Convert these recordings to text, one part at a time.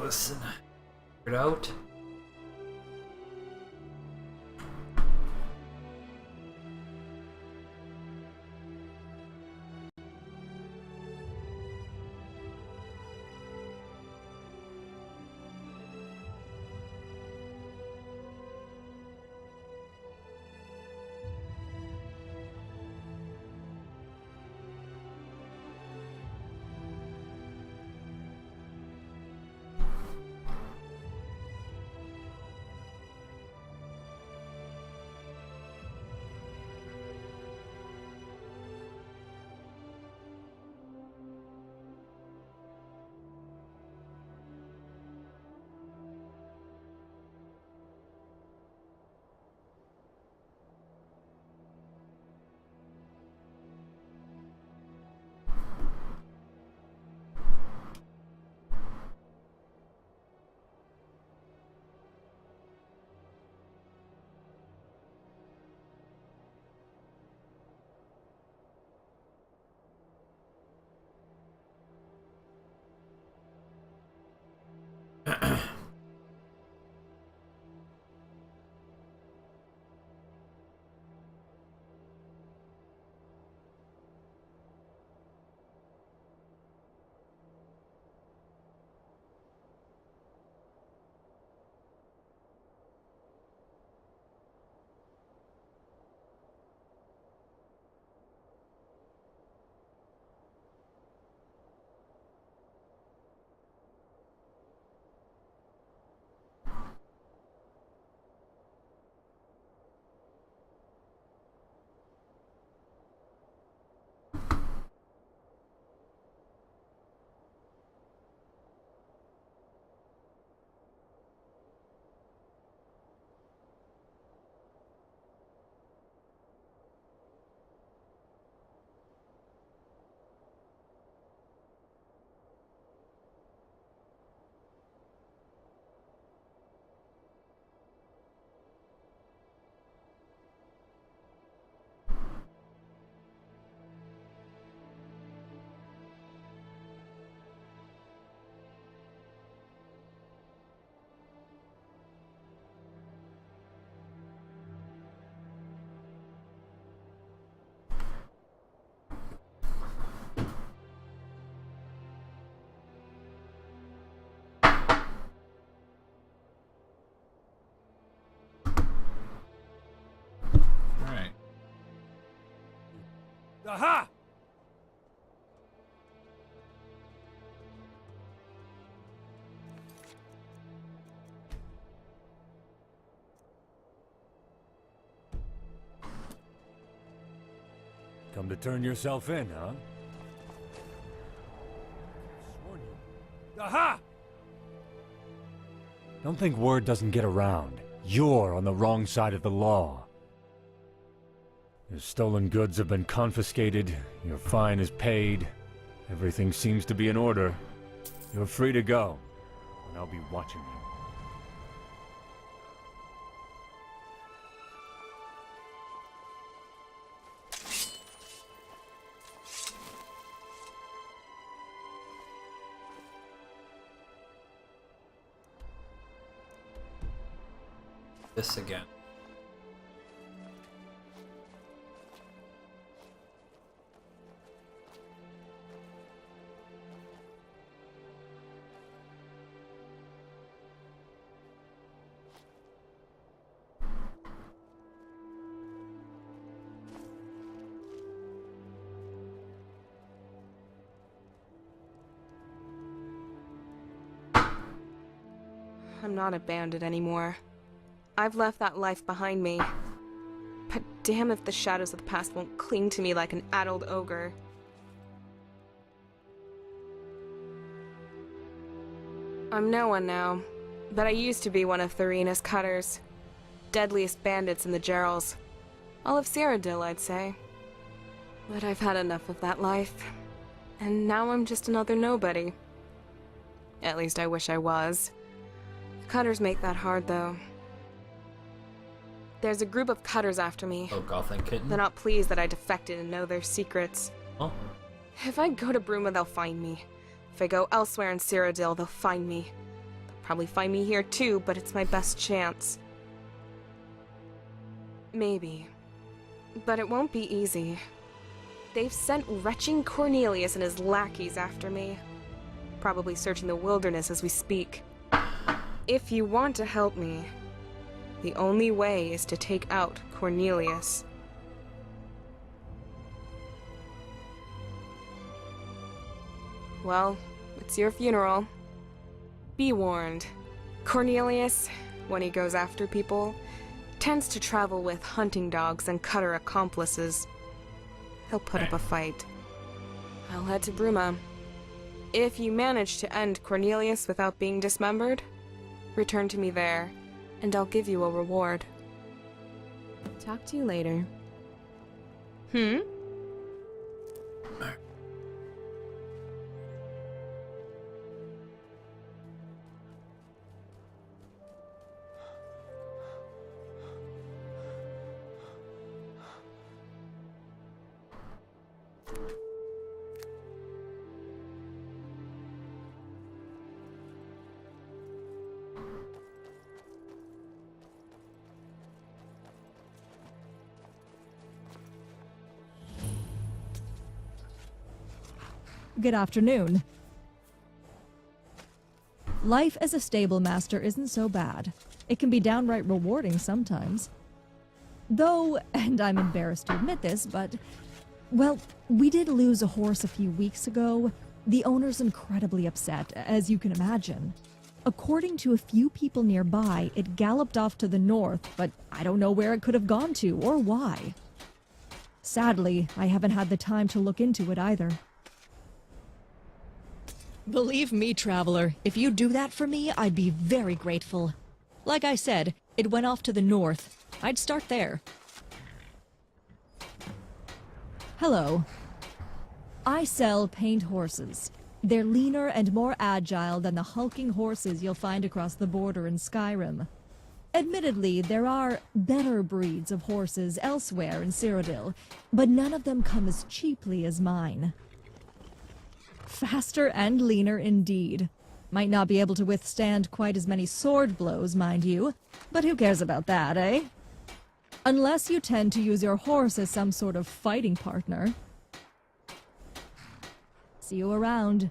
this and figure it out. Aha! Come to turn yourself in, huh? Sworn you. Aha! Don't think word doesn't get around. You're on the wrong side of the law. Your stolen goods have been confiscated, your fine is paid, everything seems to be in order. You're free to go, and I'll be watching you. This again. I'm not a bandit anymore. I've left that life behind me. But damn if the shadows of the past won't cling to me like an addled ogre. I'm no one now, but I used to be one of Tharina's cutters. Deadliest bandits in the Gerals. All of Cyrodiil, I'd say. But I've had enough of that life. And now I'm just another nobody. At least I wish I was. Cutters make that hard, though. There's a group of cutters after me. Oh, Gothic kitten. They're not pleased that I defected and know their secrets. Oh. If I go to Bruma, they'll find me. If I go elsewhere in Cyrodiil, they'll find me. probably find me here too, but it's my best chance. Maybe. But it won't be easy. They've sent retching Cornelius and his lackeys after me. Probably searching the wilderness as we speak. If you want to help me, the only way is to take out Cornelius. Well, it's your funeral. Be warned. Cornelius, when he goes after people, tends to travel with hunting dogs and cutter accomplices. He'll put up a fight. I'll head to Bruma. If you manage to end Cornelius without being dismembered, return to me there, and I'll give you a reward. Talk to you later. Good afternoon. Life as a stable master isn't so bad. It can be downright rewarding sometimes. Though, and I'm embarrassed to admit this, but, well, we did lose a horse a few weeks ago. The owner's incredibly upset, as you can imagine. According to a few people nearby, it galloped off to the north, but I don't know where it could have gone to or why. Sadly, I haven't had the time to look into it either. Believe me, traveler, if you do that for me, I'd be very grateful. Like I said, it went off to the north. I'd start there. Hello. I sell paint horses. They're leaner and more agile than the hulking horses you'll find across the border in Skyrim. Admittedly, there are better breeds of horses elsewhere in Cyrodiil, but none of them come as cheaply as mine. Faster and leaner indeed. Might not be able to withstand quite as many sword blows, mind you, but who cares about that, eh? Unless you tend to use your horse as some sort of fighting partner. See you around.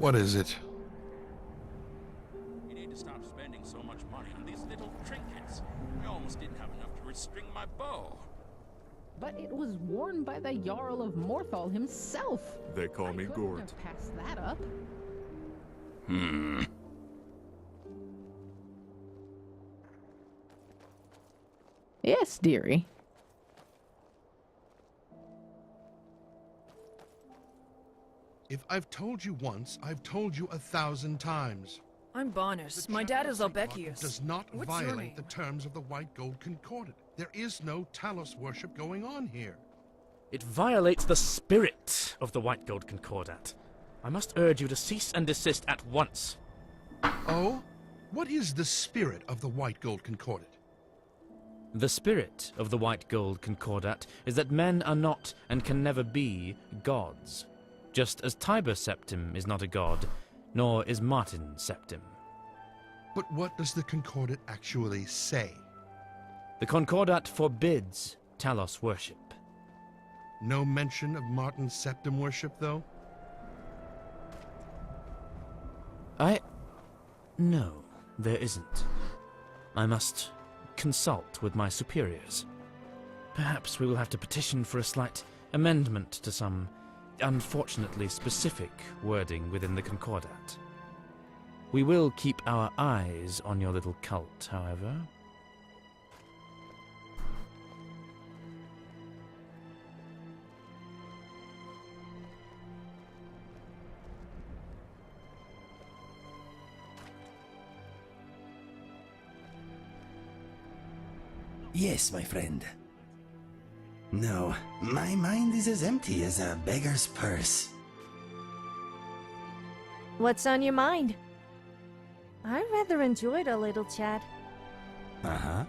What is it? You need to stop spending so much money on these little trinkets. I almost didn't have enough to restring my bow. But it was worn by the Jarl of Morthal himself. They call me I couldn't Gort. have passed that up. Yes, dearie. If I've told you once, I've told you 1,000 times. I'm Bonus. The My dad is Chapel of St. Martin Albekius. does not What's your violate name? the terms of the White Gold Concordat. There is no Talos worship going on here. It violates the spirit of the White Gold Concordat. I must urge you to cease and desist at once. Oh? What is the spirit of the White Gold Concordat? The spirit of the White Gold Concordat is that men are not and can never be gods. Just as Tiber Septim is not a god, nor is Martin Septim. But what does the Concordat actually say? The Concordat forbids Talos worship. No mention of Martin Septim worship, though? No, there isn't. I must consult with my superiors. Perhaps we will have to petition for a slight amendment to some unfortunately specific wording within the Concordat. We will keep our eyes on your little cult, however. Yes, my friend. No, my mind is as empty as a beggar's purse. What's on your mind? I rather enjoyed a little chat. Uh-huh.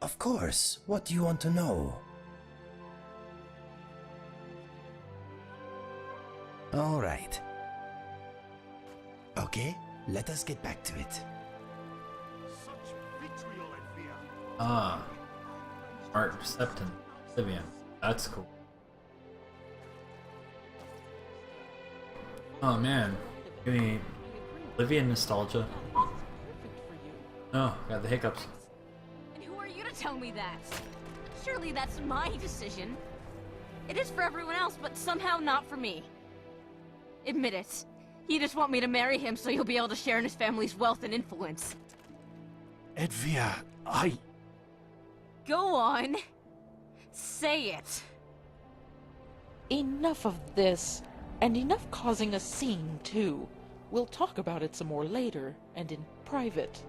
Of course. What do you want to know? All right. Okay, let us get back to it. Ah. Art Septon. Livian. That's cool. Oh man. Give me Livian nostalgia. Oh, got the hiccups. And who are you to tell me that? Surely that's my decision. It is for everyone else, but somehow not for me. Admit it. You just want me to marry him so you'll be able to share in his family's wealth and influence. Edvia, Go on. Say it. Enough of this, and enough causing a scene, too. We'll talk about it some more later, and in private.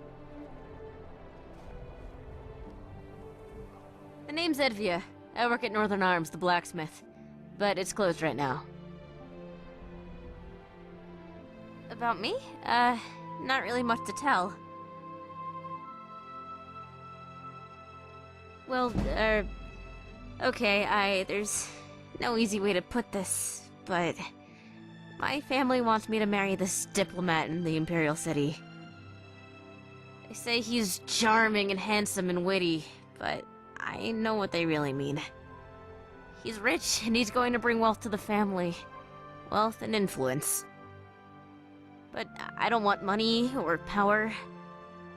The name's Edvia. I work at Northern Arms, the blacksmith. But it's closed right now. About me? Not really much to tell. Well, okay, there's no easy way to put this, but my family wants me to marry this diplomat in the Imperial City. They say he's charming and handsome and witty, but I know what they really mean. He's rich, and he's going to bring wealth to the family. Wealth and influence. But I don't want money or power.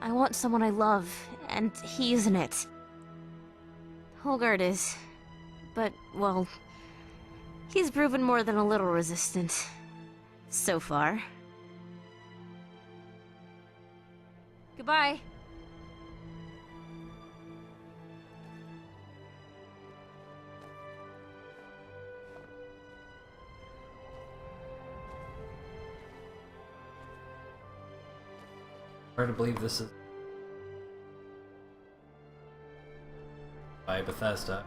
I want someone I love, and he isn't it. Holgard is. But, well, he's proven more than a little resistant. So far. Goodbye. Hard to believe this is by Bethesda.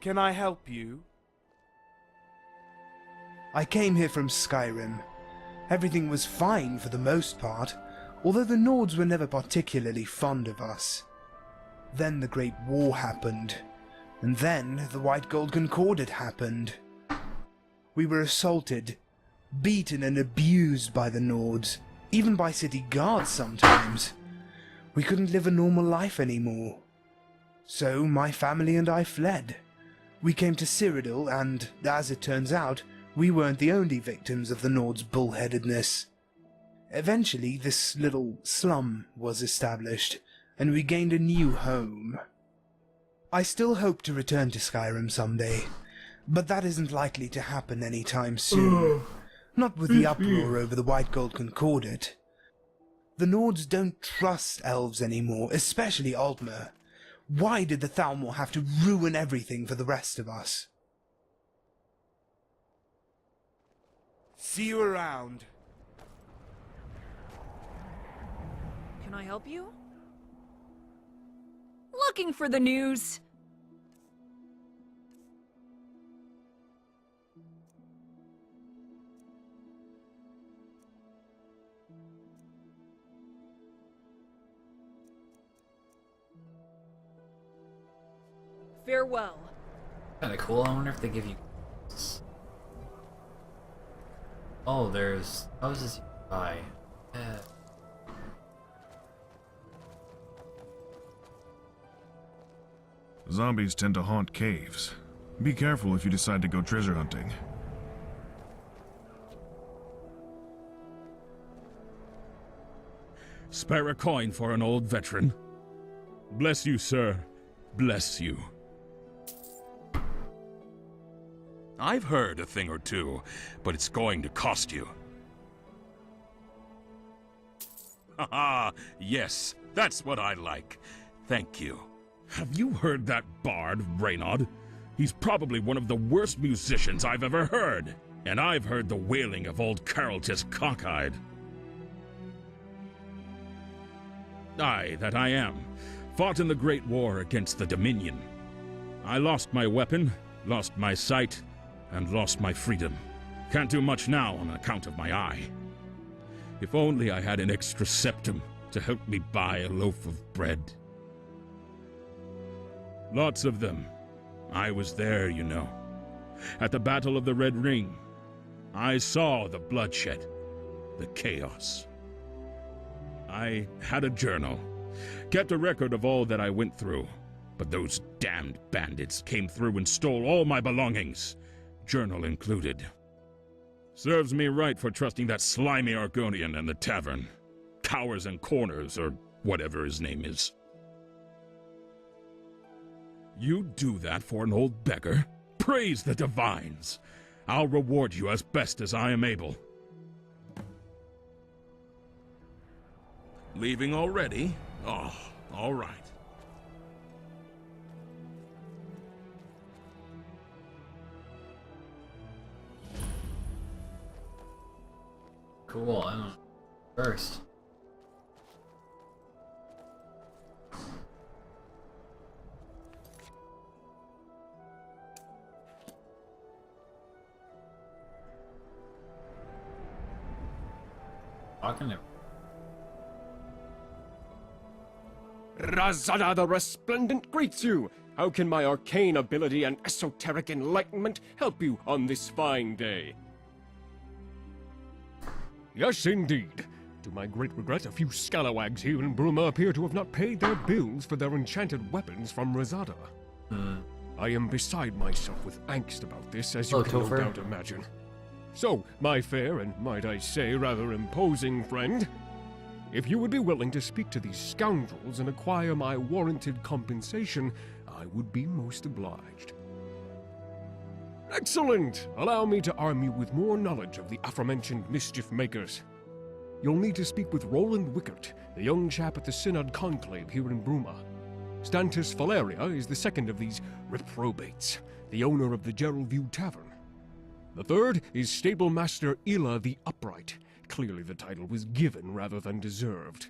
Can I help you? I came here from Skyrim. Everything was fine for the most part, although the Nords were never particularly fond of us. Then the Great War happened, and then the White Gold Concordat happened. We were assaulted, beaten and abused by the Nords, even by city guards sometimes. We couldn't live a normal life anymore. So my family and I fled. We came to Cyrodiil, and, as it turns out, we weren't the only victims of the Nords' bullheadedness. Eventually, this little slum was established, and we gained a new home. I still hope to return to Skyrim someday, but that isn't likely to happen anytime soon. Not with the uproar over the White Gold Concordat. The Nords don't trust elves anymore, especially Aldmer. Why did the Thalmor have to ruin everything for the rest of us? See you around. Can I help you? Looking for the news. Farewell. Kinda cool. I wonder if they give you. Oh, there's houses you can buy. Yeah. Zombies tend to haunt caves. Be careful if you decide to go treasure hunting. Spare a coin for an old veteran. Bless you, sir. Bless you. I've heard a thing or two, but it's going to cost you. Haha, yes, that's what I like. Thank you. Have you heard that bard, Reynard? He's probably one of the worst musicians I've ever heard. And I've heard the wailing of old Caroltus Cockeyed. Aye, that I am. Fought in the Great War against the Dominion. I lost my weapon, lost my sight, and lost my freedom. Can't do much now on account of my eye. If only I had an extra septum to help me buy a loaf of bread. Lots of them. I was there, you know. At the Battle of the Red Ring. I saw the bloodshed, the chaos. I had a journal, kept a record of all that I went through, but those damned bandits came through and stole all my belongings, journal included. Serves me right for trusting that slimy Argonian in the tavern. Cowers and Corners, or whatever his name is. You do that for an old beggar? Praise the divines! I'll reward you as best as I am able. Leaving already? Oh, all right. Cool, I don't know. First. Talking to Razada the Resplendent greets you! How can my arcane ability and esoteric enlightenment help you on this fine day? Yes, indeed. To my great regret, a few scalawags here in Bruma appear to have not paid their bills for their enchanted weapons from Razada. I am beside myself with angst about this, as you can no doubt imagine. So, my fair and, might I say, rather imposing friend, if you would be willing to speak to these scoundrels and acquire my warranted compensation, I would be most obliged. Excellent! Allow me to arm you with more knowledge of the aforementioned mischief makers. You'll need to speak with Roland Wickert, the young chap at the Synod Conclave here in Bruma. Stantis Valeria is the second of these reprobates, the owner of the Geraldview Tavern. The third is Stable Master Ila the Upright. Clearly the title was given rather than deserved.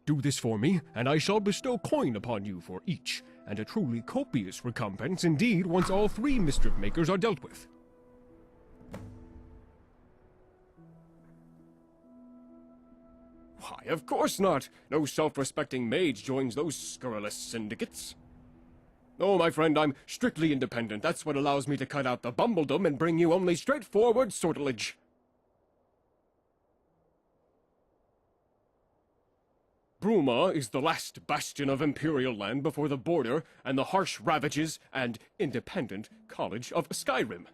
Do this for me, and I shall bestow coin upon you for each, and a truly copious recompense indeed once all three mischief makers are dealt with. Why, of course not! No self-respecting mage joins those scurrilous syndicates. Oh, my friend, I'm strictly independent. That's what allows me to cut out the bumbledom and bring you only straightforward sortilege. Bruma is the last bastion of Imperial land before the border and the harsh ravages and independent college of Skyrim.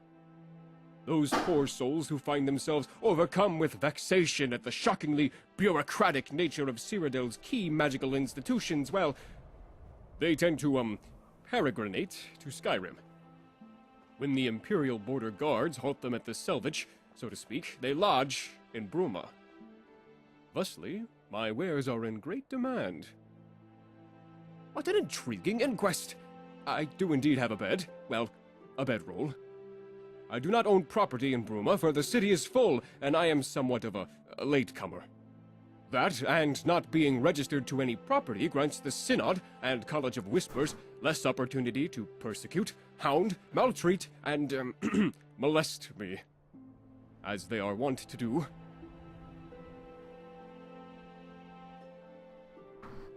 Those poor souls who find themselves overcome with vexation at the shockingly bureaucratic nature of Cyrodiil's key magical institutions, well, they tend to, peregrinate to Skyrim. When the Imperial Border Guards halt them at the selvage, so to speak, they lodge in Bruma. Thusly, My wares are in great demand. What an intriguing inquest! I do indeed have a bed. Well, a bedroll. I do not own property in Bruma, for the city is full, and I am somewhat of a latecomer. That, and not being registered to any property, grants the Synod and College of Whispers less opportunity to persecute, hound, maltreat, and, molest me, as they are wont to do.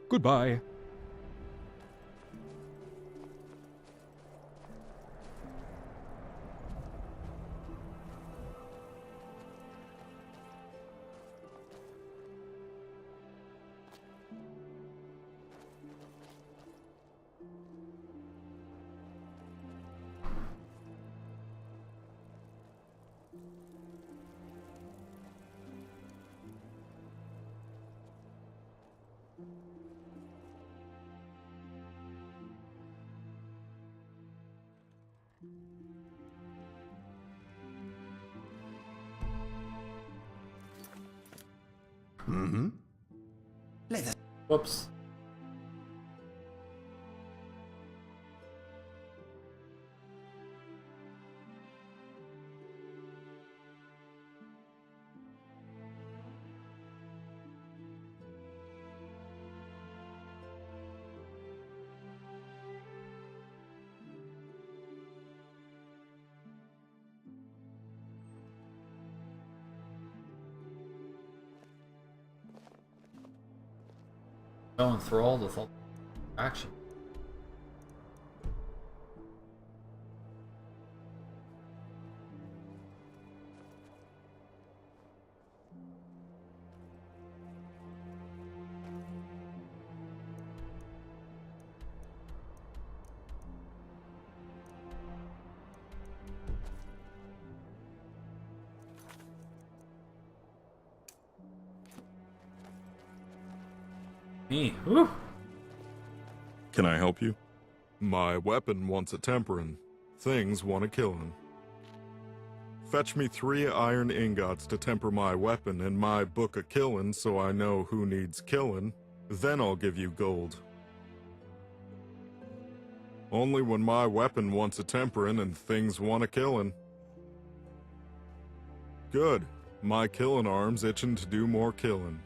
Goodbye. Mm-hmm. Let us... Whoops. So enthralled with all action. Me. Whew. Can I help you? My weapon wants a temperin'. Things want a killin'. Fetch me 3 iron ingots to temper my weapon and my book a killin' so I know who needs killin'. Then I'll give you gold. Only when my weapon wants a temperin' and things want a killin'. Good. My killin' arm's itchin' to do more killin'.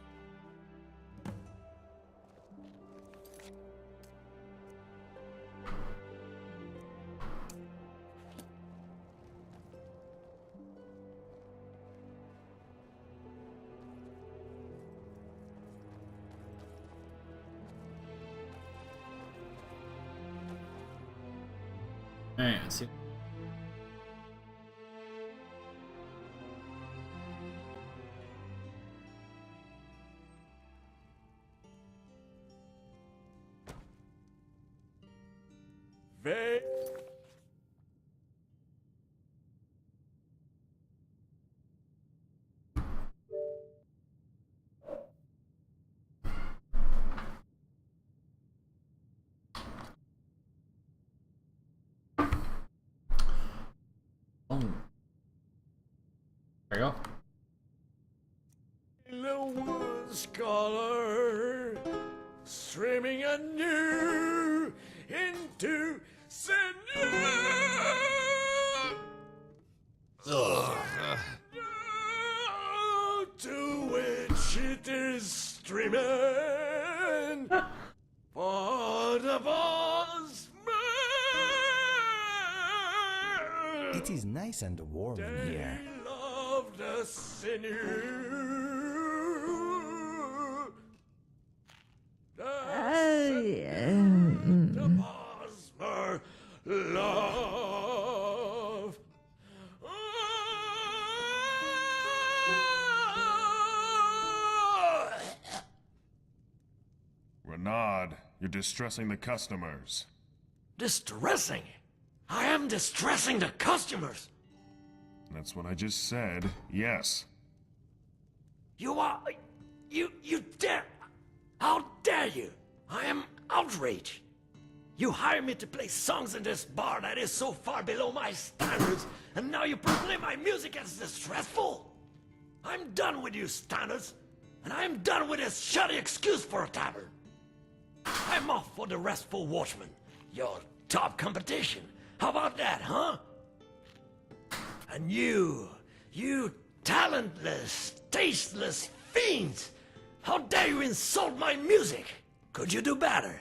Alright, let's see. There you go. The scholar streaming anew into Seigneur. To which it is streaming for the boss man. It is nice and warm in here. Love the sinew. The Bosmer love. Renaud, you're distressing the customers. Distressing? I am distressing the customers. That's what I just said, yes. You are... You dare... How dare you? I am outraged. You hire me to play songs in this bar that is so far below my standards, and now you proclaim my music as distressful? I'm done with you, standards, and I'm done with this shoddy excuse for a tavern. I'm off for the Restful Watchman, your top competition. How about that, huh? And you talentless, tasteless fiends! How dare you insult my music? Could you do better?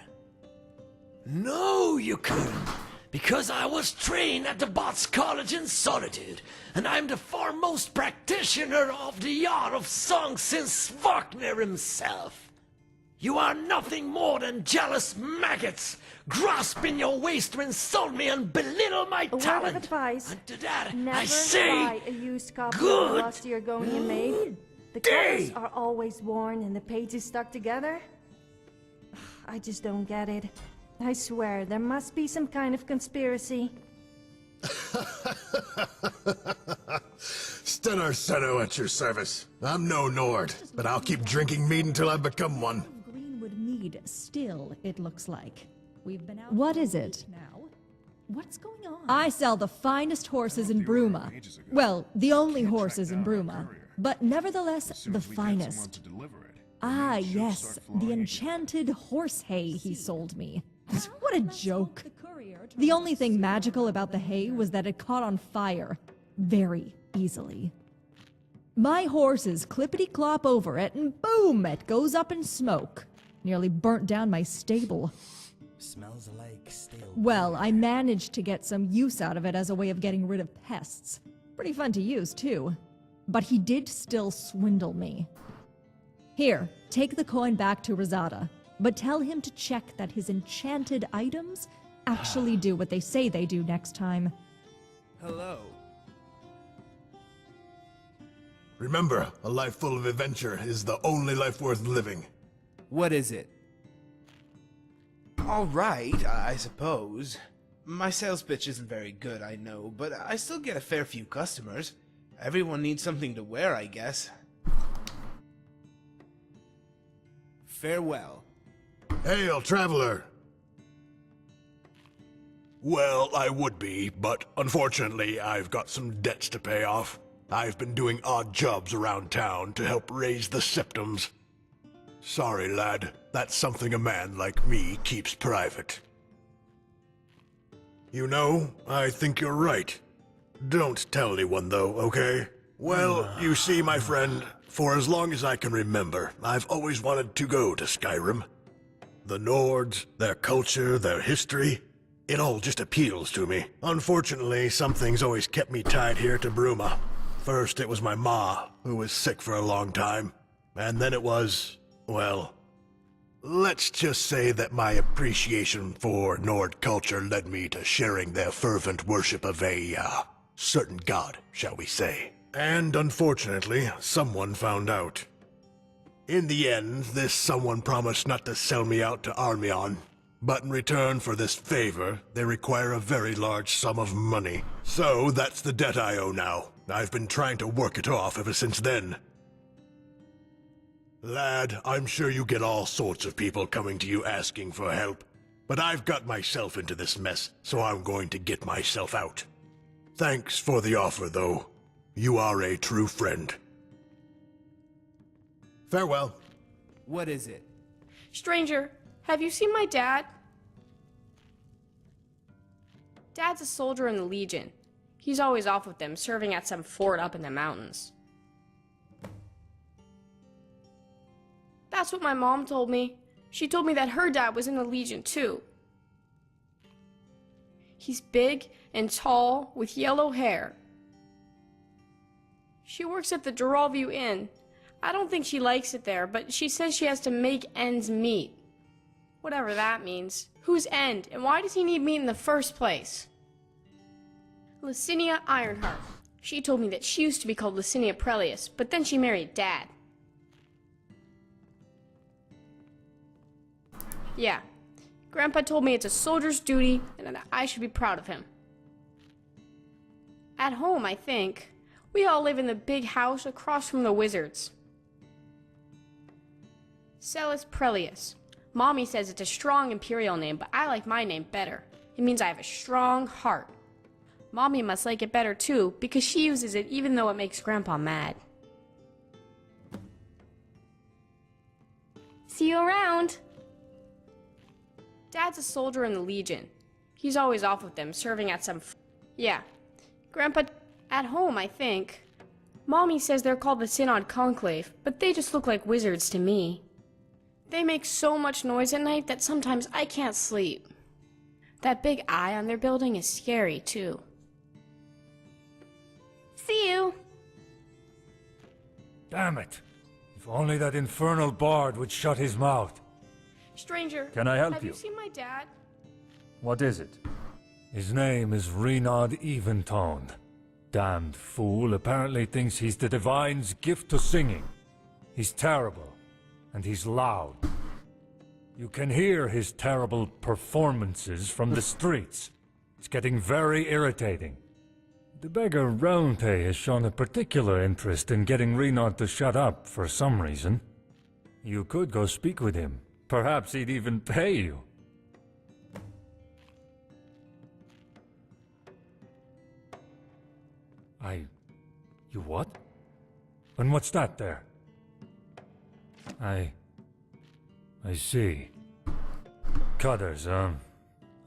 No, you couldn't. Because I was trained at the Bots College in Solitude, and I'm the foremost practitioner of the art of song since Wagner himself. You are nothing more than jealous maggots, grasping your waist to insult me and belittle my A word talent. of advice. And to that, Never I say, buy a used copy of good the last year going in made. The day. covers are always worn and the pages stuck together. I just don't get it. I swear, there must be some kind of conspiracy. Stennar Seno at your service. I'm no Nord, but I'll keep drinking mead until I become one. Greenwood mead, still, it looks like. We've been out. What is it? Now? What's going on? I sell the finest horses in Bruma. Well, the only horses in Bruma. But nevertheless, the finest. Ah, yes, the enchanted horse hay he sold me. What a joke. The only thing magical about the hay was that it caught on fire. Very easily. My horses clippity-clop over it, and boom, it goes up in smoke. Nearly burnt down my stable. Smells like stale. Well, I managed to get some use out of it as a way of getting rid of pests. Pretty fun to use, too. But he did still swindle me. Here, take the coin back to Rosada, but tell him to check that his enchanted items actually do what they say they do next time. Hello. Remember, a life full of adventure is the only life worth living. What is it? Alright, I suppose. My sales pitch isn't very good, I know, but I still get a fair few customers. Everyone needs something to wear, I guess. Farewell. Hail, traveler! Well, I would be, but unfortunately I've got some debts to pay off. I've been doing odd jobs around town to help raise the septums. Sorry, lad. That's something a man like me keeps private. You know, I think you're right. Don't tell anyone, though, okay? Well, you see, my friend, for as long as I can remember, I've always wanted to go to Skyrim. The Nords, their culture, their history, it all just appeals to me. Unfortunately, some things always kept me tied here to Bruma. First, it was my ma, who was sick for a long time. And then it was, well, let's just say that my appreciation for Nord culture led me to sharing their fervent worship of a, certain god, shall we say. And unfortunately, someone found out. In the end, this someone promised not to sell me out to Armion. But in return for this favor, they require a very large sum of money. So that's the debt I owe now. I've been trying to work it off ever since then. Lad, I'm sure you get all sorts of people coming to you asking for help. But I've got myself into this mess, so I'm going to get myself out. Thanks for the offer, though. You are a true friend. Farewell. What is it? Stranger, have you seen my dad? Dad's a soldier in the Legion. He's always off with them, serving at some fort up in the mountains. That's what my mom told me. She told me that her dad was in the Legion, too. He's big and tall, with yellow hair. She works at the Duralview Inn. I don't think she likes it there, but she says she has to make ends meet. Whatever that means. Whose end, and why does he need meat in the first place? Licinia Ironheart. She told me that she used to be called Licinia Prelius, but then she married Dad. Yeah, Grandpa told me it's a soldier's duty and that I should be proud of him. At home, I think. We all live in the big house across from the wizards. Celis Prelius. Mommy says it's a strong imperial name, but I like my name better. It means I have a strong heart. Mommy must like it better too, because she uses it even though it makes Grandpa mad. See you around. Dad's a soldier in the Legion. He's always off with them, serving at some... Yeah. Grandpa... at home, I think. Mommy says they're called the Synod Conclave, but they just look like wizards to me. They make so much noise at night that sometimes I can't sleep. That big eye on their building is scary, too. See you! Damn it! If only that infernal bard would shut his mouth. Stranger, Can I help have you? you seen my dad? What is it? His name is Renaud Eventone. Damned fool apparently thinks he's the Divine's gift to singing. He's terrible, and he's loud. You can hear his terrible performances from the streets. It's getting very irritating. The beggar Roundhay has shown a particular interest in getting Renaud to shut up for some reason. You could go speak with him. Perhaps he'd even pay you. You what? And what's that there? I see. Cutters, huh?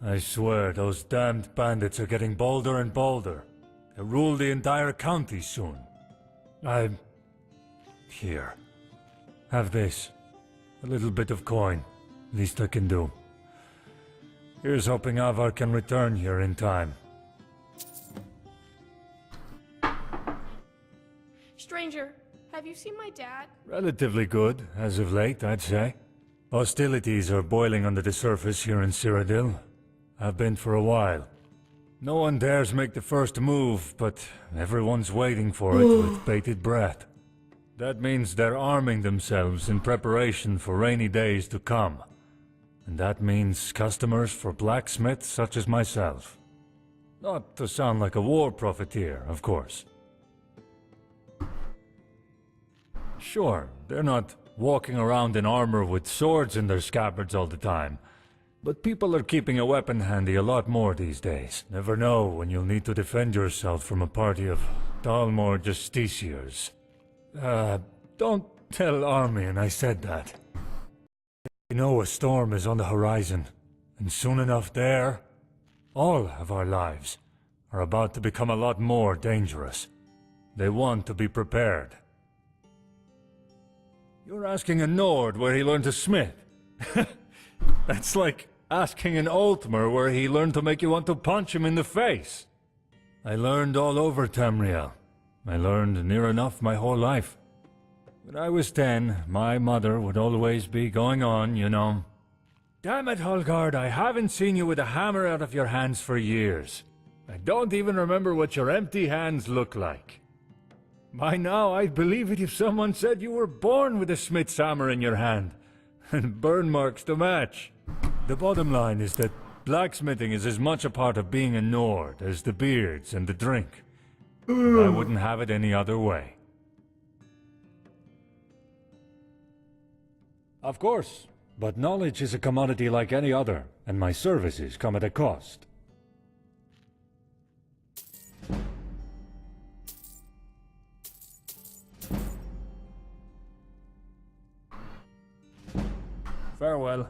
I swear, those damned bandits are getting bolder and bolder. They'll rule the entire county soon. Here. Have this. A little bit of coin. Least I can do. Here's hoping Avar can return here in time. Stranger, have you seen my dad? Relatively good, as of late, I'd say. Hostilities are boiling under the surface here in Cyrodiil. Have been for a while. No one dares make the first move, but everyone's waiting for it with bated breath. That means they're arming themselves in preparation for rainy days to come. And that means customers for blacksmiths such as myself. Not to sound like a war profiteer, of course. Sure, they're not walking around in armor with swords in their scabbards all the time. But people are keeping a weapon handy a lot more these days. Never know when you'll need to defend yourself from a party of Dalmor justiciars. Don't tell Armian I said that. You know a storm is on the horizon, and soon enough there, all of our lives are about to become a lot more dangerous. They want to be prepared. You're asking a Nord where he learned to smith. That's like asking an Altmer where he learned to make you want to punch him in the face. I learned all over Tamriel. I learned near enough my whole life. When I was 10, my mother would always be going on, you know. Damn it, Holgard, I haven't seen you with a hammer out of your hands for years. I don't even remember what your empty hands look like. By now, I'd believe it if someone said you were born with a smith's hammer in your hand, and burn marks to match. The bottom line is that blacksmithing is as much a part of being a Nord as the beards and the drink. I wouldn't have it any other way. Of course, but knowledge is a commodity like any other, and my services come at a cost. Farewell.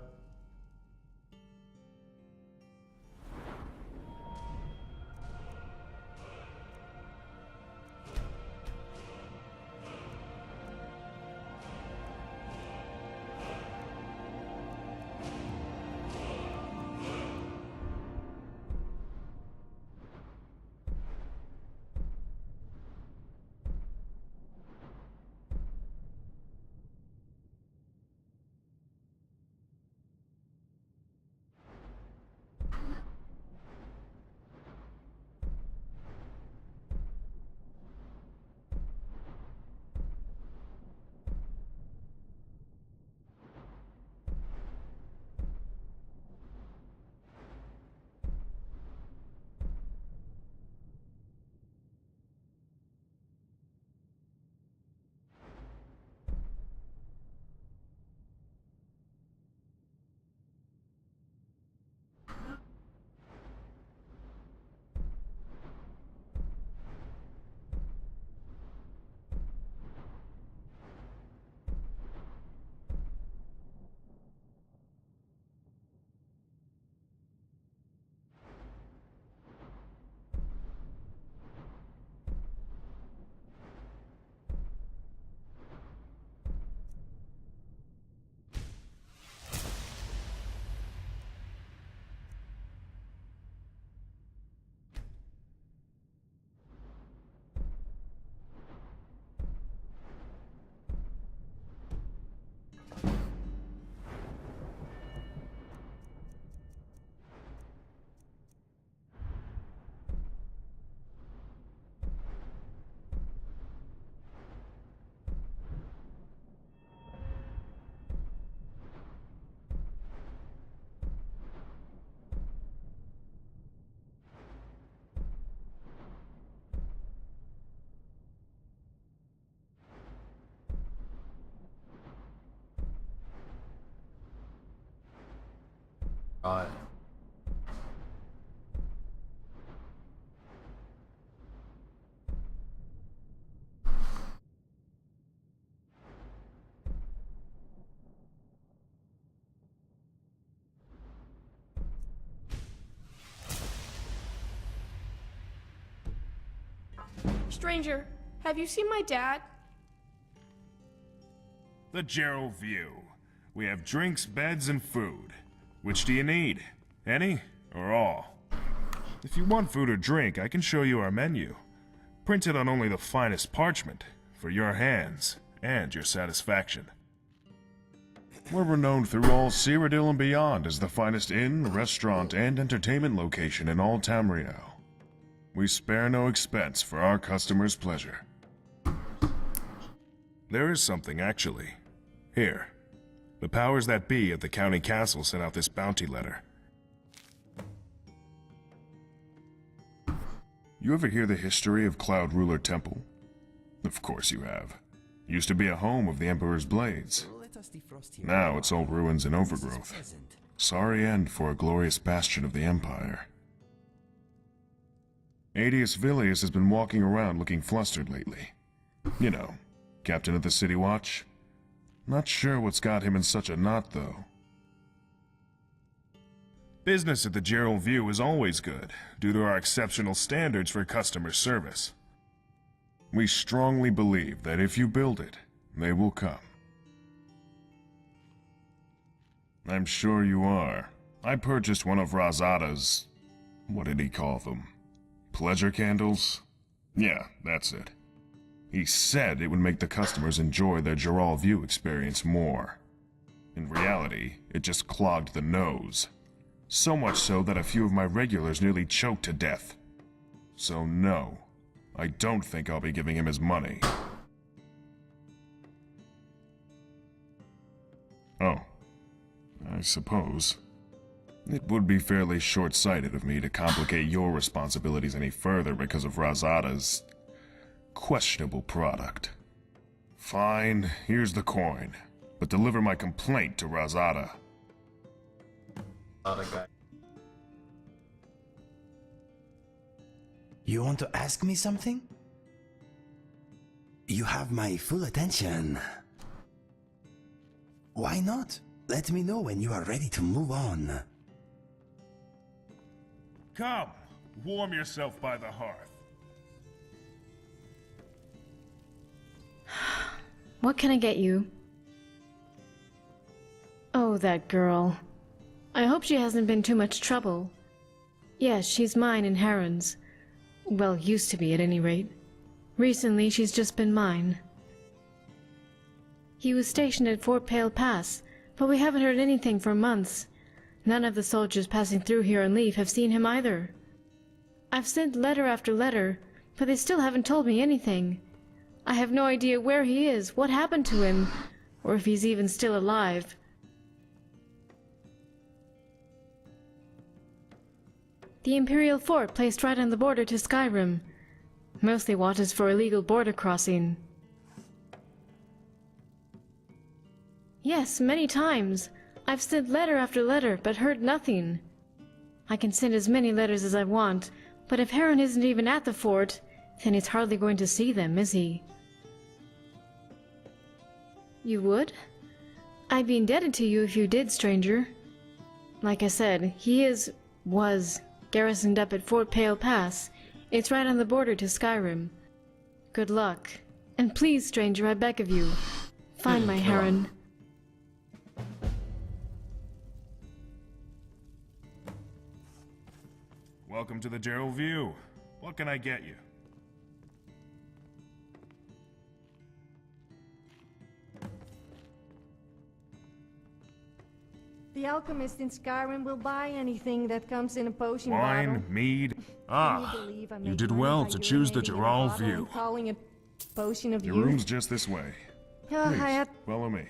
God. Stranger, have you seen my dad? The Gerald View. We have drinks, beds, and food. Which do you need? Any or all? If you want food or drink, I can show you our menu. Printed on only the finest parchment, for your hands and your satisfaction. We're renowned through all Cyrodiil and beyond as the finest inn, restaurant, and entertainment location in all Tamriel. We spare no expense for our customers' pleasure. There is something, actually. Here. The powers that be at the county castle sent out this bounty letter. You ever hear the history of Cloud Ruler Temple? Of course you have. Used to be a home of the Emperor's blades. Now it's all ruins and overgrowth. Sorry end for a glorious bastion of the Empire. Adius Villius has been walking around looking flustered lately. You know, captain of the City Watch. Not sure what's got him in such a knot, though. Business at the Gerald View is always good, due to our exceptional standards for customer service. We strongly believe that if you build it, they will come. I'm sure you are. I purchased one of Razada's... what did he call them? Pleasure candles? Yeah, that's it. He said it would make the customers enjoy their Gerald View experience more. In reality, it just clogged the nose. So much so that a few of my regulars nearly choked to death. So no, I don't think I'll be giving him his money. Oh, I suppose. It would be fairly short-sighted of me to complicate your responsibilities any further because of Razada's questionable product. Fine, here's the coin, but deliver my complaint to Razada. You want to ask me something? You have my full attention. Why not? Let me know when you are ready to move on. Come, warm yourself by the hearth. What can I get you? Oh, that girl. I hope she hasn't been too much trouble. Yes, she's mine and Heron's. Well, used to be at any rate. Recently, she's just been mine. He was stationed at Fort Pale Pass, but we haven't heard anything for months. None of the soldiers passing through here on leave have seen him either. I've sent letter after letter, but they still haven't told me anything. I have no idea where he is, what happened to him, or if he's even still alive. The Imperial Fort placed right on the border to Skyrim. Mostly watches for illegal border crossing. Yes, many times. I've sent letter after letter, but heard nothing. I can send as many letters as I want, but if Heron isn't even at the fort, then he's hardly going to see them, is he? You would? I'd be indebted to you if you did, stranger. Like I said, was garrisoned up at Fort Pale Pass. It's right on the border to Skyrim. Good luck. And please, stranger, I beg of you, find my Heron. Welcome to the Gerald View. What can I get you? The alchemist in Skyrim will buy anything that comes in a potion Wine, bottle. mead. Can Ah, you believe I you made did money well by to choose the urinating in a Gerald bottle View. and calling it potion of Your youth? room's just this way. Oh, Please, I had... follow me.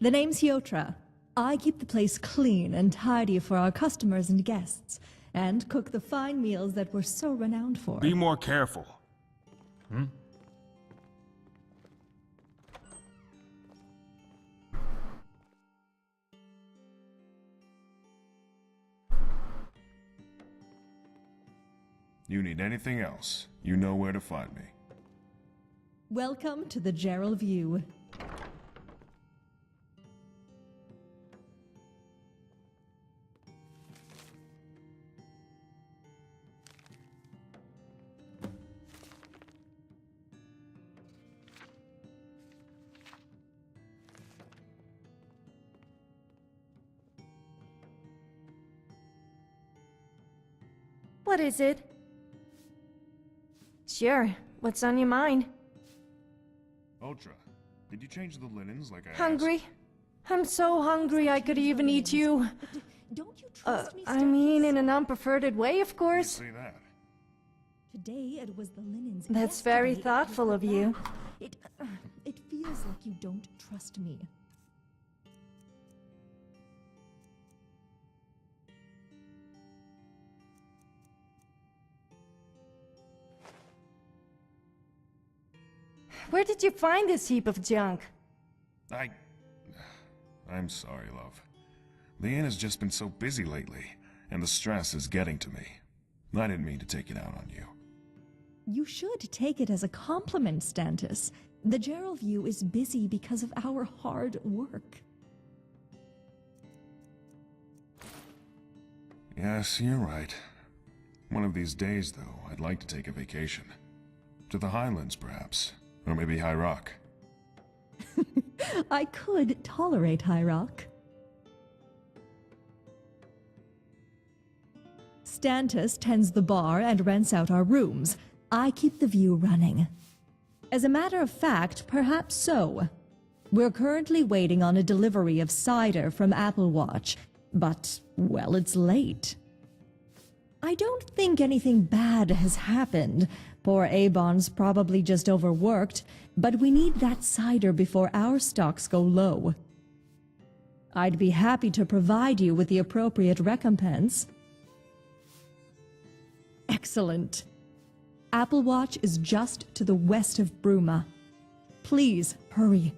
The name's Hyotra. I keep the place clean and tidy for our customers and guests, and cook the fine meals that we're so renowned for. Be more careful. Hmm? You need anything else, you know where to find me. Welcome to the Gerald View. What is it? Sure. What's on your mind? Ultra, did you change the linens like I Hungry? asked? I'm so hungry I could even eat you. Don't you trust me, I mean, in an unperverted way, of course. Say that. Today it was the linens. That's very Yesterday, it thoughtful was of the you. bath. It feels like you don't trust me. Where did you find this heap of junk? I'm sorry, love. The inn has just been so busy lately, and the stress is getting to me. I didn't mean to take it out on you. You should take it as a compliment, Stantis. The Gerald View is busy because of our hard work. Yes, you're right. One of these days, though, I'd like to take a vacation. To the Highlands, perhaps. Or maybe High Rock. I could tolerate High Rock. Stantis tends the bar and rents out our rooms. I keep the view running. As a matter of fact, perhaps so. We're currently waiting on a delivery of cider from Applewatch, but, well, it's late. I don't think anything bad has happened. Poor Avon's probably just overworked, but we need that cider before our stocks go low. I'd be happy to provide you with the appropriate recompense. Excellent. Applewatch is just to the west of Bruma. Please, hurry.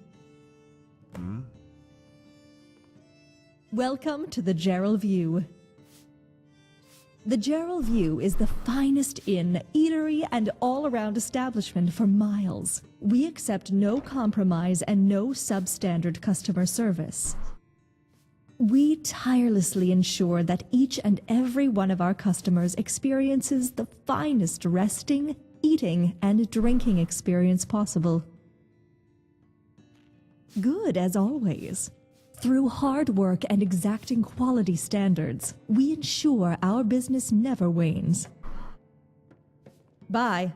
Welcome to the Gerald View. The Gerald View is the finest inn, eatery, and all-around establishment for miles. We accept no compromise and no substandard customer service. We tirelessly ensure that each and every one of our customers experiences the finest resting, eating, and drinking experience possible. Good as always. Through hard work and exacting quality standards, we ensure our business never wanes. Bye.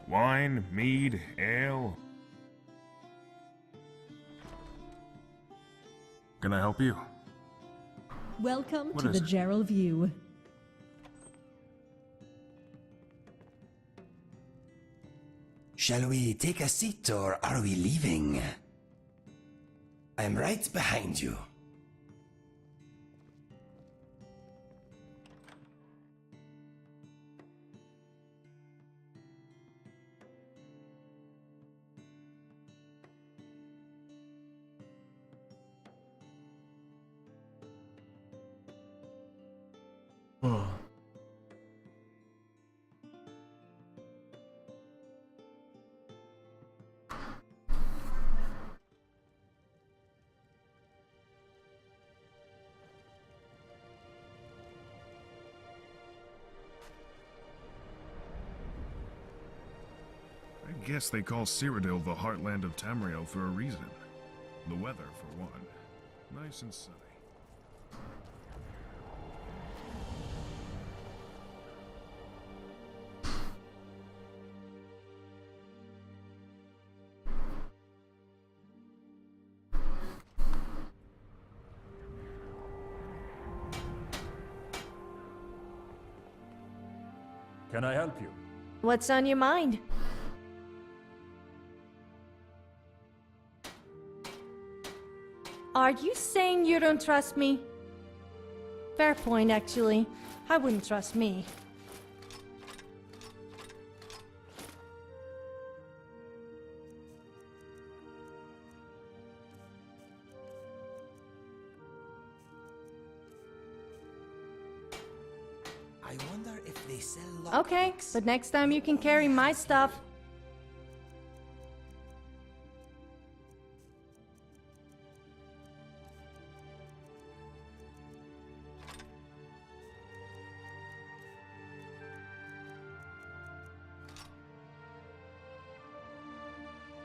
Wine, mead, ale. Can I help you? Welcome What to is the it? Gerald View. Shall we take a seat or are we leaving? I'm right behind you. I guess they call Cyrodiil the heartland of Tamriel for a reason. The weather, for one. Nice and sunny. Can I help you? What's on your mind? Are you saying you don't trust me? Fair point, actually. I wouldn't trust me. I wonder if they sell Okay, but next time you can carry my stuff.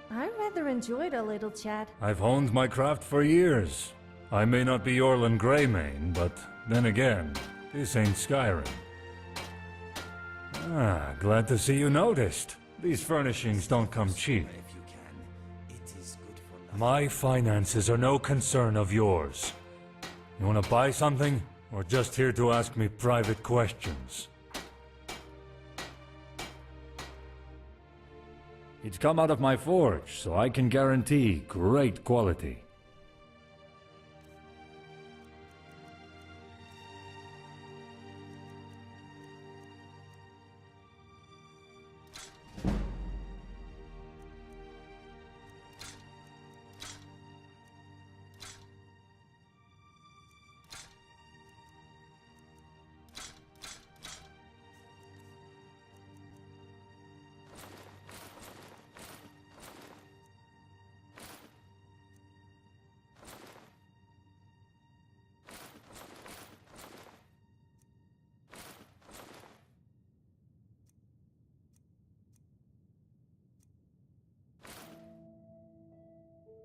I rather enjoyed a little chat. I've honed my craft for years. I may not be Orlan Greymane, but then again, this ain't Skyrim. Ah, glad to see you noticed. These furnishings don't come cheap. My finances are no concern of yours. You wanna buy something, or just here to ask me private questions? It's come out of my forge, so I can guarantee great quality.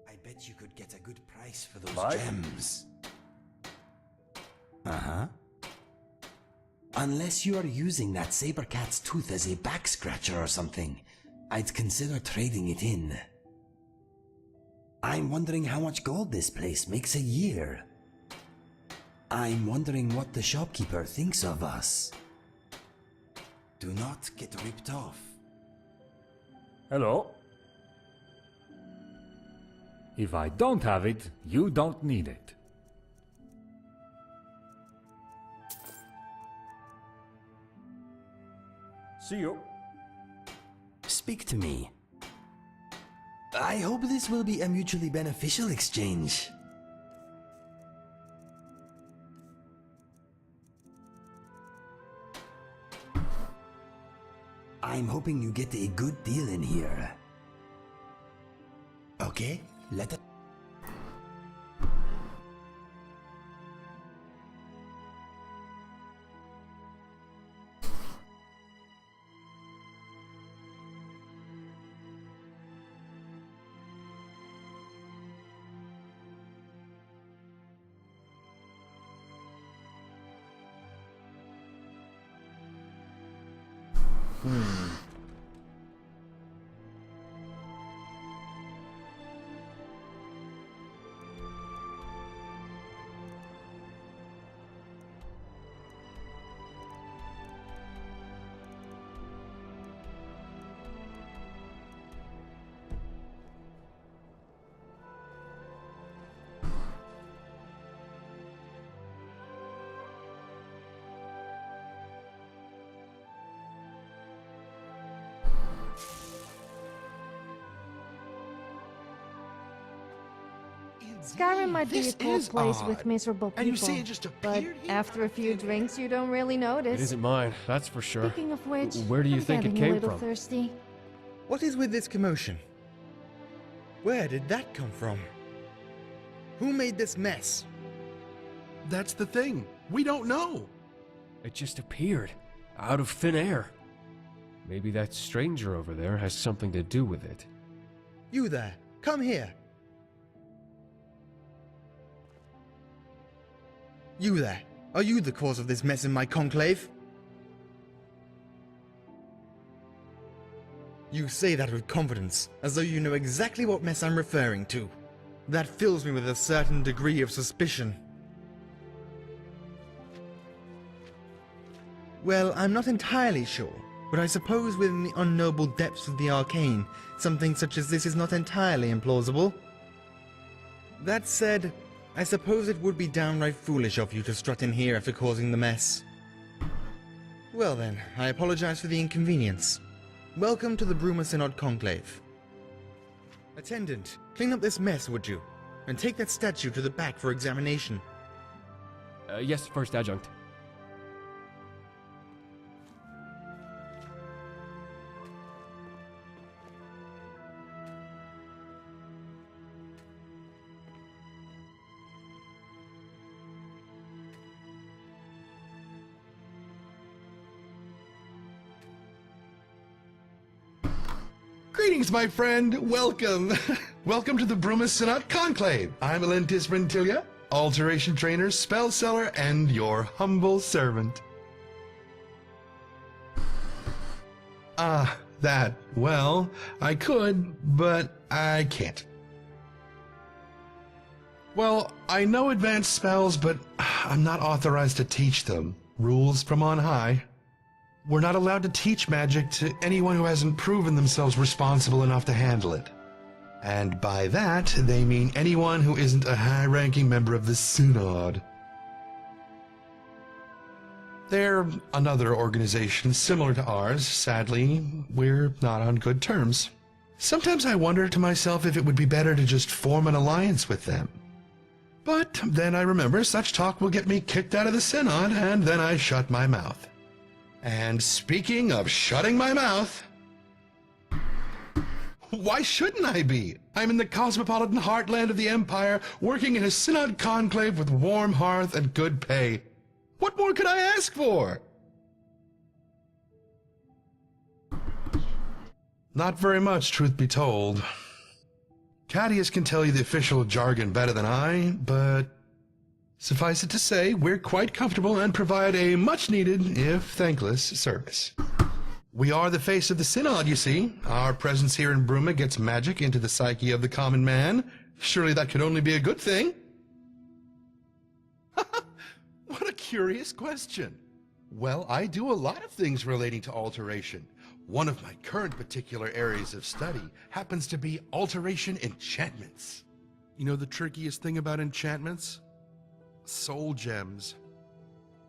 I bet you could get a good price for those Buy? gems. Uh-huh. Unless you are using that saber cat's tooth as a back scratcher or something, I'd consider trading it in. I'm wondering how much gold this place makes a year. I'm wondering what the shopkeeper thinks of us. Do not get ripped off. Hello? If I don't have it, you don't need it. See you. Speak to me. I hope this will be a mutually beneficial exchange. I'm hoping you get a good deal in here. Okay, let us... Skyrim might be a This cool is place odd. with miserable people. And you say it just but appeared here? after a few drinks, you don't really notice. It isn't mine, that's for sure. Speaking of which, Where do you I'm think it getting came a little from? thirsty. What is with this commotion? Where did that come from? Who made this mess? That's the thing. We don't know. It just appeared, out of thin air. Maybe that stranger over there has something to do with it. You there, come here. You there, are you the cause of this mess in my conclave? You say that with confidence, as though you know exactly what mess I'm referring to. That fills me with a certain degree of suspicion. Well, I'm not entirely sure, but I suppose within the unknowable depths of the arcane, something such as this is not entirely implausible. That said, I suppose it would be downright foolish of you to strut in here after causing the mess. Well then, I apologize for the inconvenience. Welcome to the Bruma Synod Conclave. Attendant, clean up this mess, would you? And take that statue to the back for examination. Yes, First Adjunct. Greetings, my friend. Welcome. Welcome to the Bruma Synod Conclave. I'm Alentis Brentilia, alteration trainer, spell seller, and your humble servant. Well, I could, but I can't. Well, I know advanced spells, but I'm not authorized to teach them. Rules from on high. We're not allowed to teach magic to anyone who hasn't proven themselves responsible enough to handle it. And by that, they mean anyone who isn't a high-ranking member of the Synod. They're another organization similar to ours. Sadly, we're not on good terms. Sometimes I wonder to myself if it would be better to just form an alliance with them. But then I remember such talk will get me kicked out of the Synod, and then I shut my mouth. And speaking of shutting my mouth, why shouldn't I be? I'm in the cosmopolitan heartland of the Empire, working in a Synod conclave with warm hearth and good pay. What more could I ask for? Not very much, truth be told. Cadius can tell you the official jargon better than I, but suffice it to say, we're quite comfortable and provide a much-needed, if thankless, service. We are the face of the Synod, you see. Our presence here in Bruma gets magic into the psyche of the common man. Surely that could only be a good thing. What a curious question. Well, I do a lot of things relating to alteration. One of my current particular areas of study happens to be alteration enchantments. You know the trickiest thing about enchantments? Soul gems.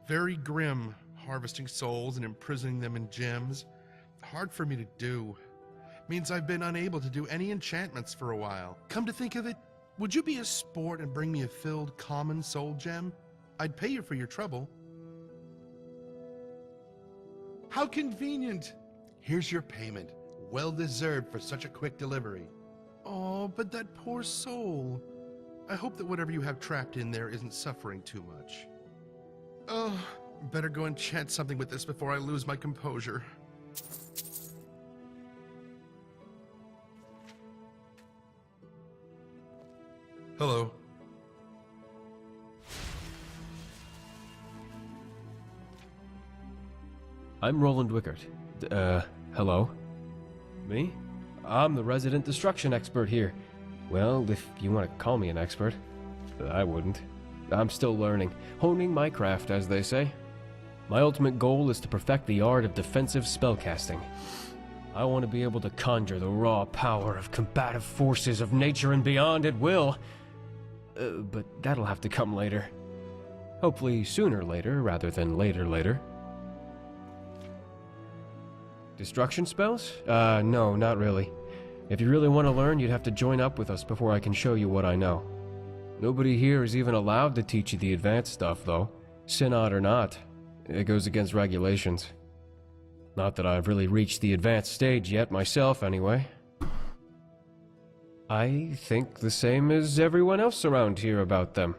Very grim, harvesting souls and imprisoning them in gems. Hard for me to do. Means I've been unable to do any enchantments for a while. Come to think of it, would you be a sport and bring me a filled common soul gem? I'd pay you for your trouble. How convenient! Here's your payment. Well deserved for such a quick delivery. Oh, but that poor soul. I hope that whatever you have trapped in there isn't suffering too much. Oh, better go and chant something with this before I lose my composure. Hello. I'm Roland Wickert. Hello? Me? I'm the resident destruction expert here. Well, if you want to call me an expert. I wouldn't. I'm still learning, honing my craft, as they say. My ultimate goal is to perfect the art of defensive spellcasting. I want to be able to conjure the raw power of combative forces of nature and beyond at will. But that'll have to come later. Hopefully sooner later, rather than later. Destruction spells? No, not really. If you really want to learn, you'd have to join up with us before I can show you what I know. Nobody here is even allowed to teach you the advanced stuff, though. Synod or not. It goes against regulations. Not that I've really reached the advanced stage yet myself, anyway. I think the same as everyone else around here about them.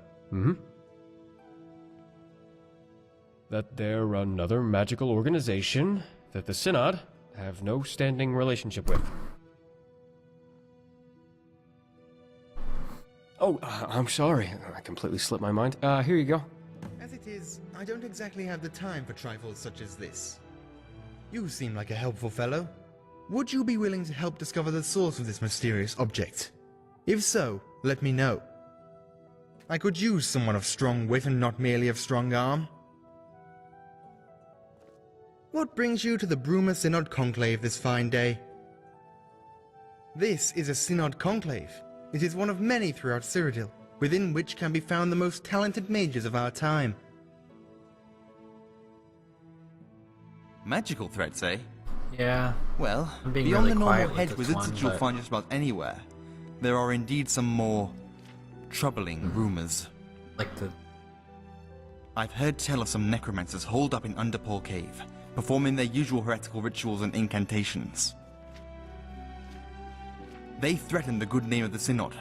That they're another magical organization that the Synod have no standing relationship with. Oh, I'm sorry. I completely slipped my mind. Here you go. As it is, I don't exactly have the time for trifles such as this. You seem like a helpful fellow. Would you be willing to help discover the source of this mysterious object? If so, let me know. I could use someone of strong wit and not merely of strong arm. What brings you to the Bruma Synod Conclave this fine day? This is a Synod Conclave. It is one of many throughout Cyrodiil, within which can be found the most talented mages of our time. Magical threats, eh? Yeah. Well, I'm being beyond really the normal quiet with head this wizards one, that you'll but- find just about anywhere, there are indeed some more troubling rumors. Like the... I've heard tell of some necromancers holed up in Underpaw Cave, performing their usual heretical rituals and incantations. They threaten the good name of the Synod,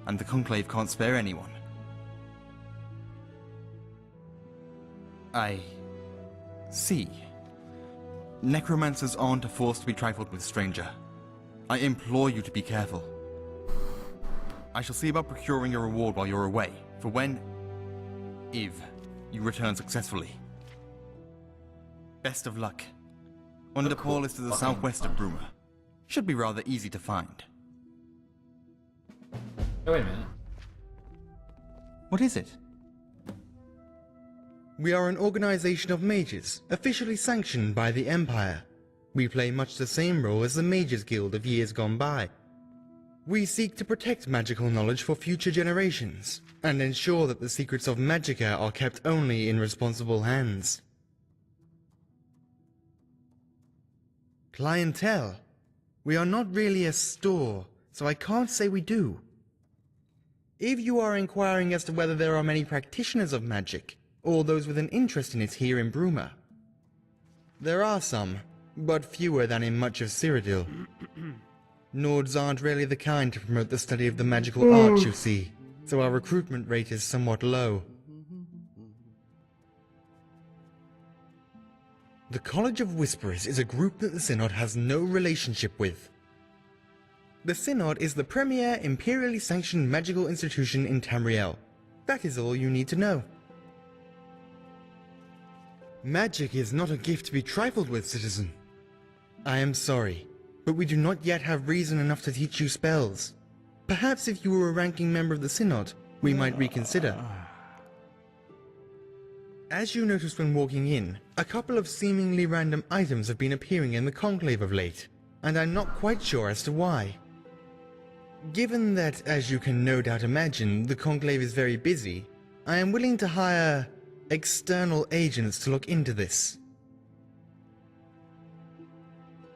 and the Conclave can't spare anyone. I see. Necromancers aren't a force to be trifled with, stranger. I implore you to be careful. I shall see about procuring a reward while you're away, for when, if, you return successfully. Best of luck. Underpaw is to the southwest of Bruma. Should be rather easy to find. Oh, wait a minute. What is it? We are an organization of mages, officially sanctioned by the Empire. We play much the same role as the Mages Guild of years gone by. We seek to protect magical knowledge for future generations, and ensure that the secrets of Magicka are kept only in responsible hands. Clientele. We are not really a store, so I can't say we do. If you are inquiring as to whether there are many practitioners of magic, or those with an interest in it here in Bruma, there are some, but fewer than in much of Cyrodiil. Nords aren't really the kind to promote the study of the magical arts, you see, so our recruitment rate is somewhat low. The College of Whisperers is a group that the Synod has no relationship with. The Synod is the premier imperially sanctioned magical institution in Tamriel. That is all you need to know. Magic is not a gift to be trifled with, citizen. I am sorry, but we do not yet have reason enough to teach you spells. Perhaps if you were a ranking member of the Synod, we might reconsider. As you noticed when walking in, a couple of seemingly random items have been appearing in the Conclave of late, and I'm not quite sure as to why. Given that, as you can no doubt imagine, the Conclave is very busy, I am willing to hire external agents to look into this.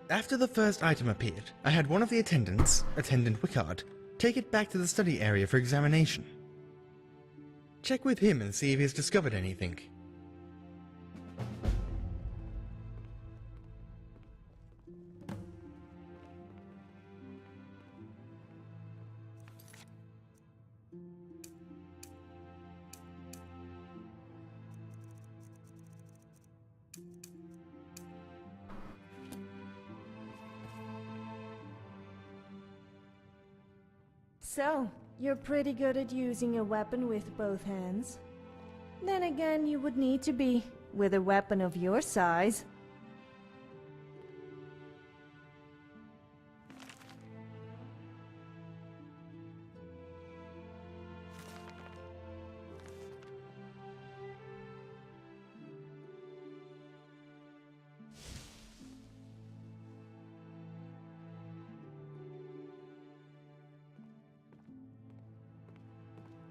After the first item appeared, I had one of the attendants, Attendant Wickard, take it back to the study area for examination. Check with him and see if he's discovered anything. So, you're pretty good at using a weapon with both hands. Then again, you would need to be, with a weapon of your size.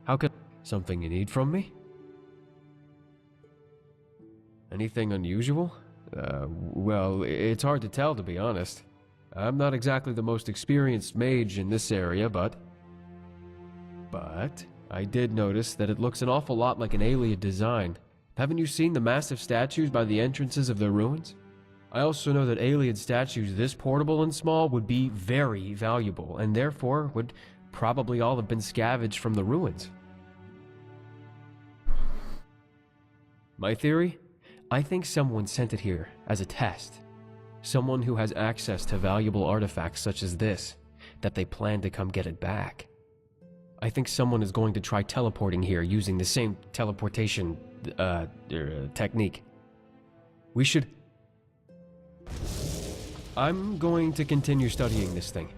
How could... Something you need from me? Anything unusual? Well, it's hard to tell, to be honest. I'm not exactly the most experienced mage in this area, but I did notice that it looks an awful lot like an Ayleid design. Haven't you seen the massive statues by the entrances of the ruins? I also know that Ayleid statues this portable and small would be very valuable, and therefore would probably all have been scavenged from the ruins. My theory? I think someone sent it here as a test. Someone who has access to valuable artifacts such as this, that they plan to come get it back. I think someone is going to try teleporting here using the same teleportation, technique. We should... I'm going to continue studying this thing.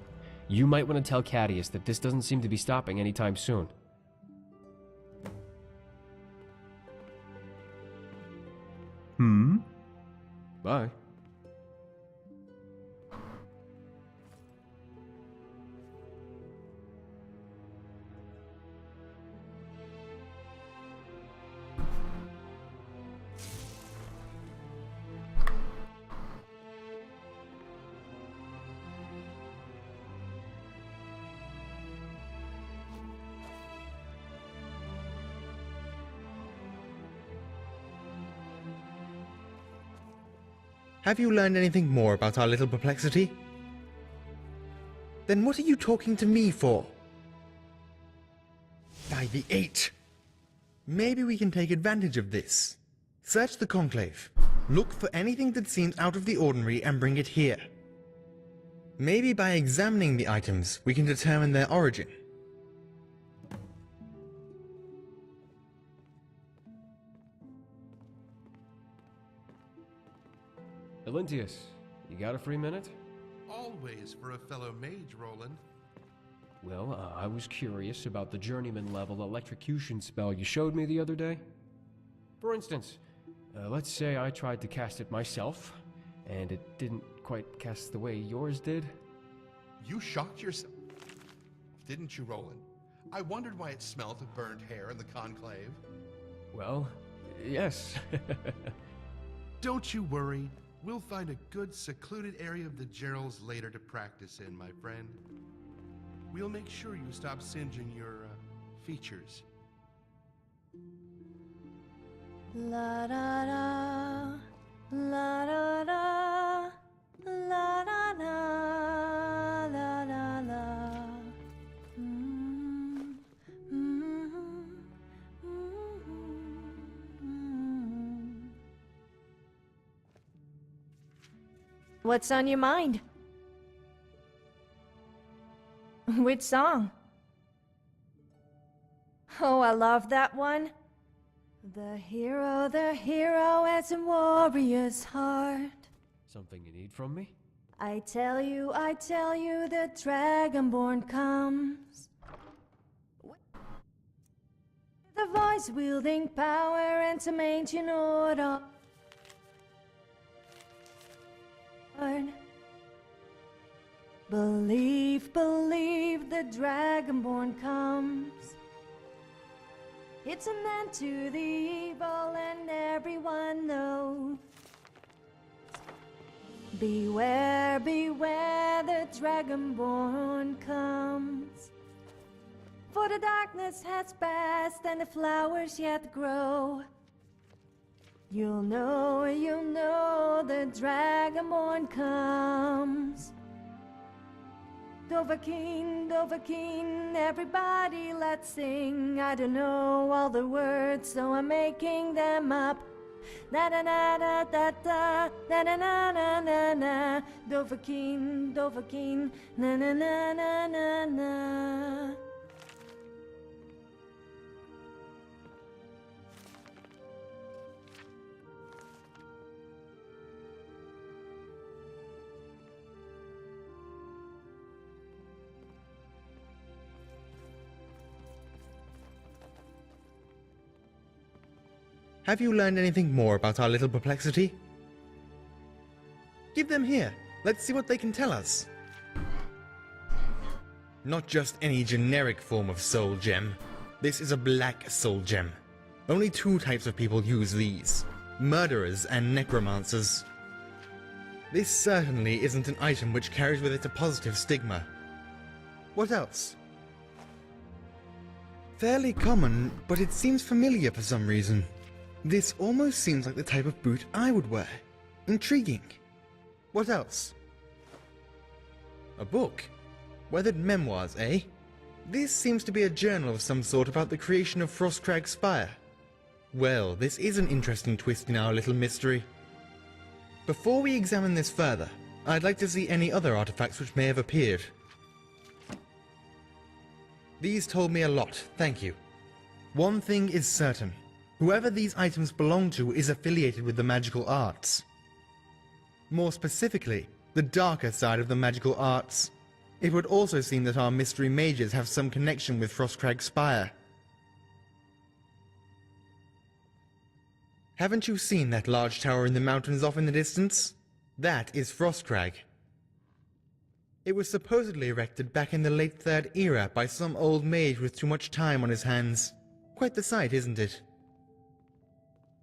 You might want to tell Cadius that this doesn't seem to be stopping anytime soon. Bye. Have you learned anything more about our little perplexity? Then what are you talking to me for? By the Eight! Maybe we can take advantage of this. Search the Conclave. Look for anything that seems out of the ordinary and bring it here. Maybe by examining the items, we can determine their origin. Elentius, you got a free minute? Always for a fellow mage, Roland. Well, I was curious about the journeyman level electrocution spell you showed me the other day. For instance, let's say I tried to cast it myself, and it didn't quite cast the way yours did. You shocked yourself, didn't you, Roland? I wondered why it smelled of burned hair in the conclave. Well, yes. Don't you worry. We'll find a good, secluded area of the Geralds later to practice in, my friend. We'll make sure you stop singeing your, features. La da da, la da da, la da da, la da la. What's on your mind? Which song? Oh, I love that one. The hero has a warrior's heart. Something you need from me? I tell you, the Dragonborn comes. The voice-wielding power and some ancient order. Believe, the Dragonborn comes. It's an end to the evil and everyone knows. Beware, the Dragonborn comes. For the darkness has passed and the flowers yet grow. You'll know, the Dragonborn comes. Dovahkiin, everybody let's sing. I don't know all the words, so I'm making them up. Na na na na da da, na na na na na na. Dovahkiin, na na na na na na. Have you learned anything more about our little perplexity? Give them here. Let's see what they can tell us. Not just any generic form of soul gem. This is a black soul gem. Only two types of people use these: murderers and necromancers. This certainly isn't an item which carries with it a positive stigma. What else? Fairly common, but it seems familiar for some reason. This almost seems like the type of boot I would wear. Intriguing. What else? A book? Weathered memoirs, eh? This seems to be a journal of some sort about the creation of Frostcrag Spire. Well, this is an interesting twist in our little mystery. Before we examine this further, I'd like to see any other artifacts which may have appeared. These told me a lot, thank you. One thing is certain. Whoever these items belong to is affiliated with the magical arts. More specifically, the darker side of the magical arts. It would also seem that our mystery mages have some connection with Frostcrag Spire. Haven't you seen that large tower in the mountains off in the distance? That is Frostcrag. It was supposedly erected back in the late Third Era by some old mage with too much time on his hands. Quite the sight, isn't it?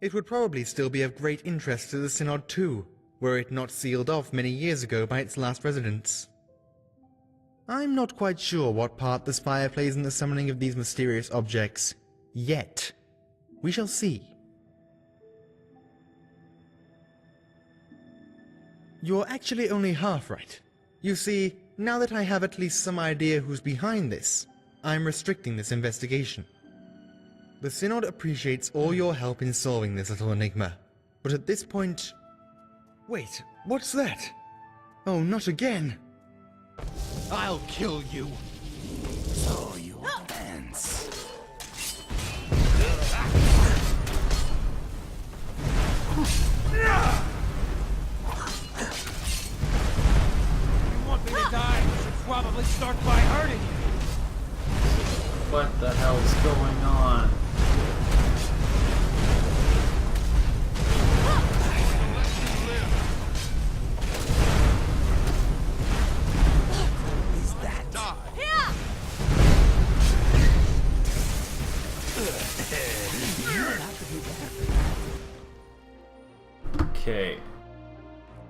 It would probably still be of great interest to the Synod too, were it not sealed off many years ago by its last residents. I'm not quite sure what part the Spire plays in the summoning of these mysterious objects, yet. We shall see. You're actually only half right. You see, now that I have at least some idea who's behind this, I'm restricting this investigation. The Synod appreciates all your help in solving this little enigma, but at this point... Wait, what's that? Oh, not again! I'll kill you. So you dance. You want me to die? You should probably start by hurting you. What the hell's going on? Is that? Die. Okay.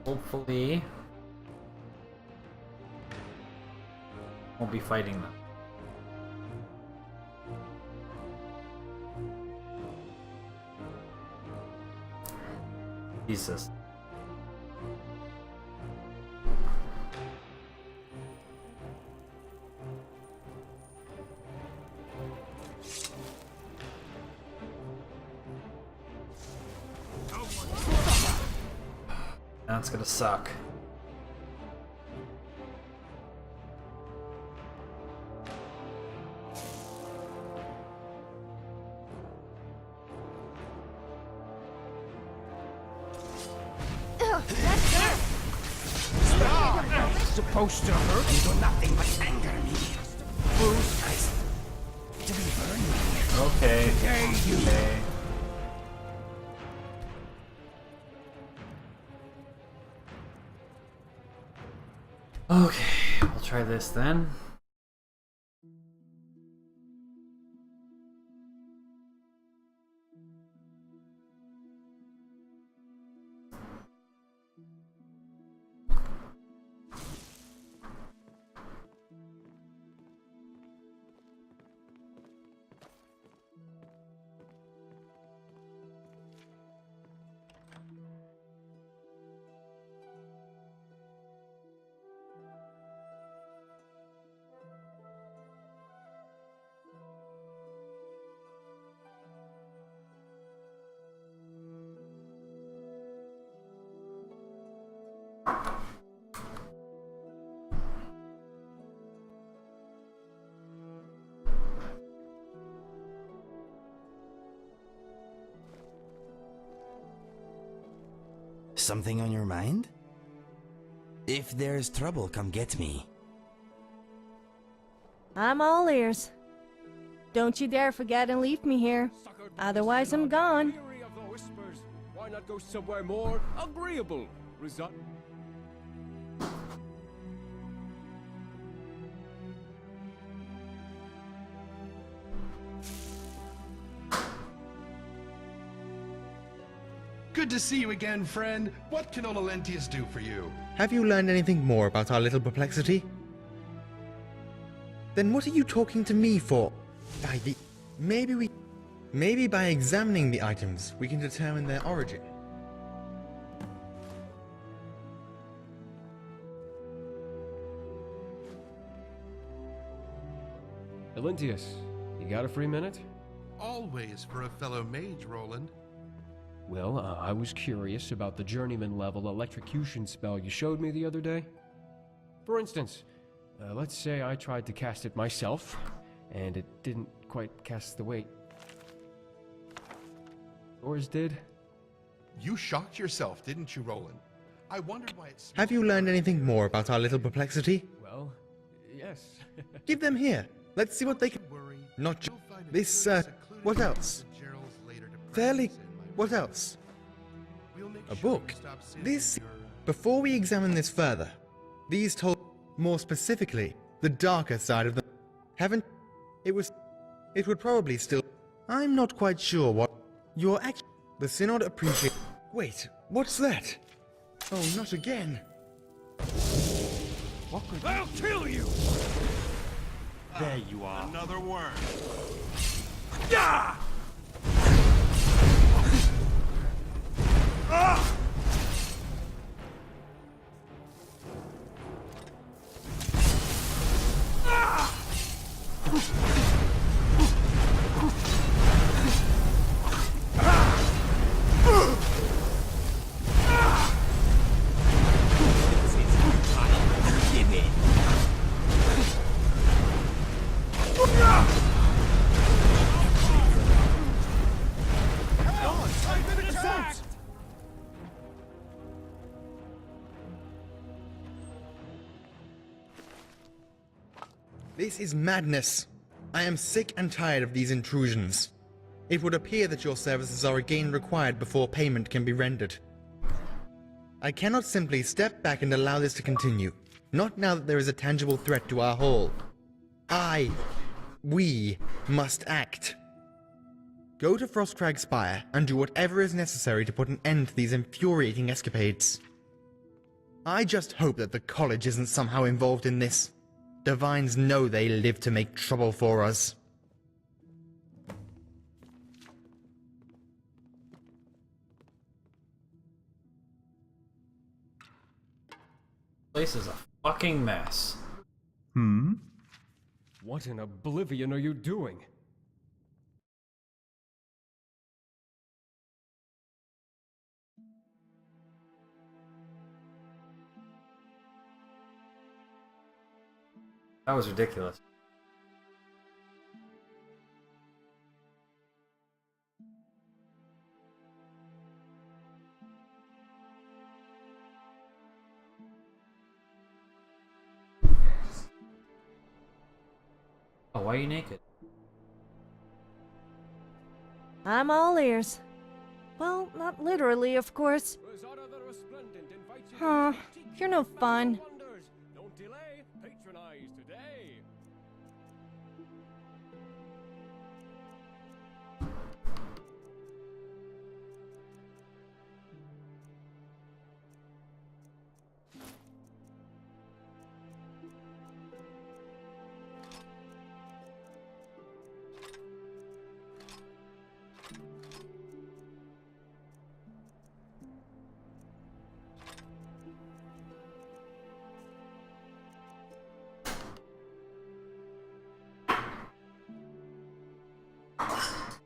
Hopefully... won't be fighting them. Jesus. That's gonna suck. Supposed to hurt? You do nothing but anger me. Bruce, to be burned. Okay. Okay. Okay, we'll try this then. Something on your mind? If there's trouble, come get me. I'm all ears. Don't you dare forget and leave me here. Otherwise, I'm gone. Weary of the whispers. Why not go somewhere more agreeable? Good to see you again, friend. What can Ololentius do for you? Have you learned anything more about our little perplexity? Then what are you talking to me for? Maybe by examining the items, we can determine their origin. Olentius, you got a free minute? Always for a fellow mage, Roland. Well, I was curious about the journeyman level electrocution spell you showed me the other day. For instance, let's say I tried to cast it myself, and it didn't quite cast the weight. Yours did? You shocked yourself, didn't you, Roland? I wondered why it's... Have you learned anything more about our little perplexity? Well, yes. Give them here. Let's see what they can... Not just... This, what else? Fairly... What else? A book. This... Before we examine this further, these told... More specifically, the darker side of the... Haven't... It would probably still... I'm not quite sure what... You're actually... The Synod appreciate... Wait, what's that? Oh, not again. What could I'll kill you! There you are. Another worm. Yeah! This is madness. I am sick and tired of these intrusions. It would appear that your services are again required before payment can be rendered. I cannot simply step back and allow this to continue. Not now that there is a tangible threat to our hall. We must act. Go to Frostcrag Spire and do whatever is necessary to put an end to these infuriating escapades. I just hope that the college isn't somehow involved in this. Divines know they live to make trouble for us. Place is a fucking mess. Hmm? What in oblivion are you doing? That was ridiculous. Oh, why are you naked? I'm all ears. Well, not literally, of course. Huh, you're no fun. Don't delay, patronize today.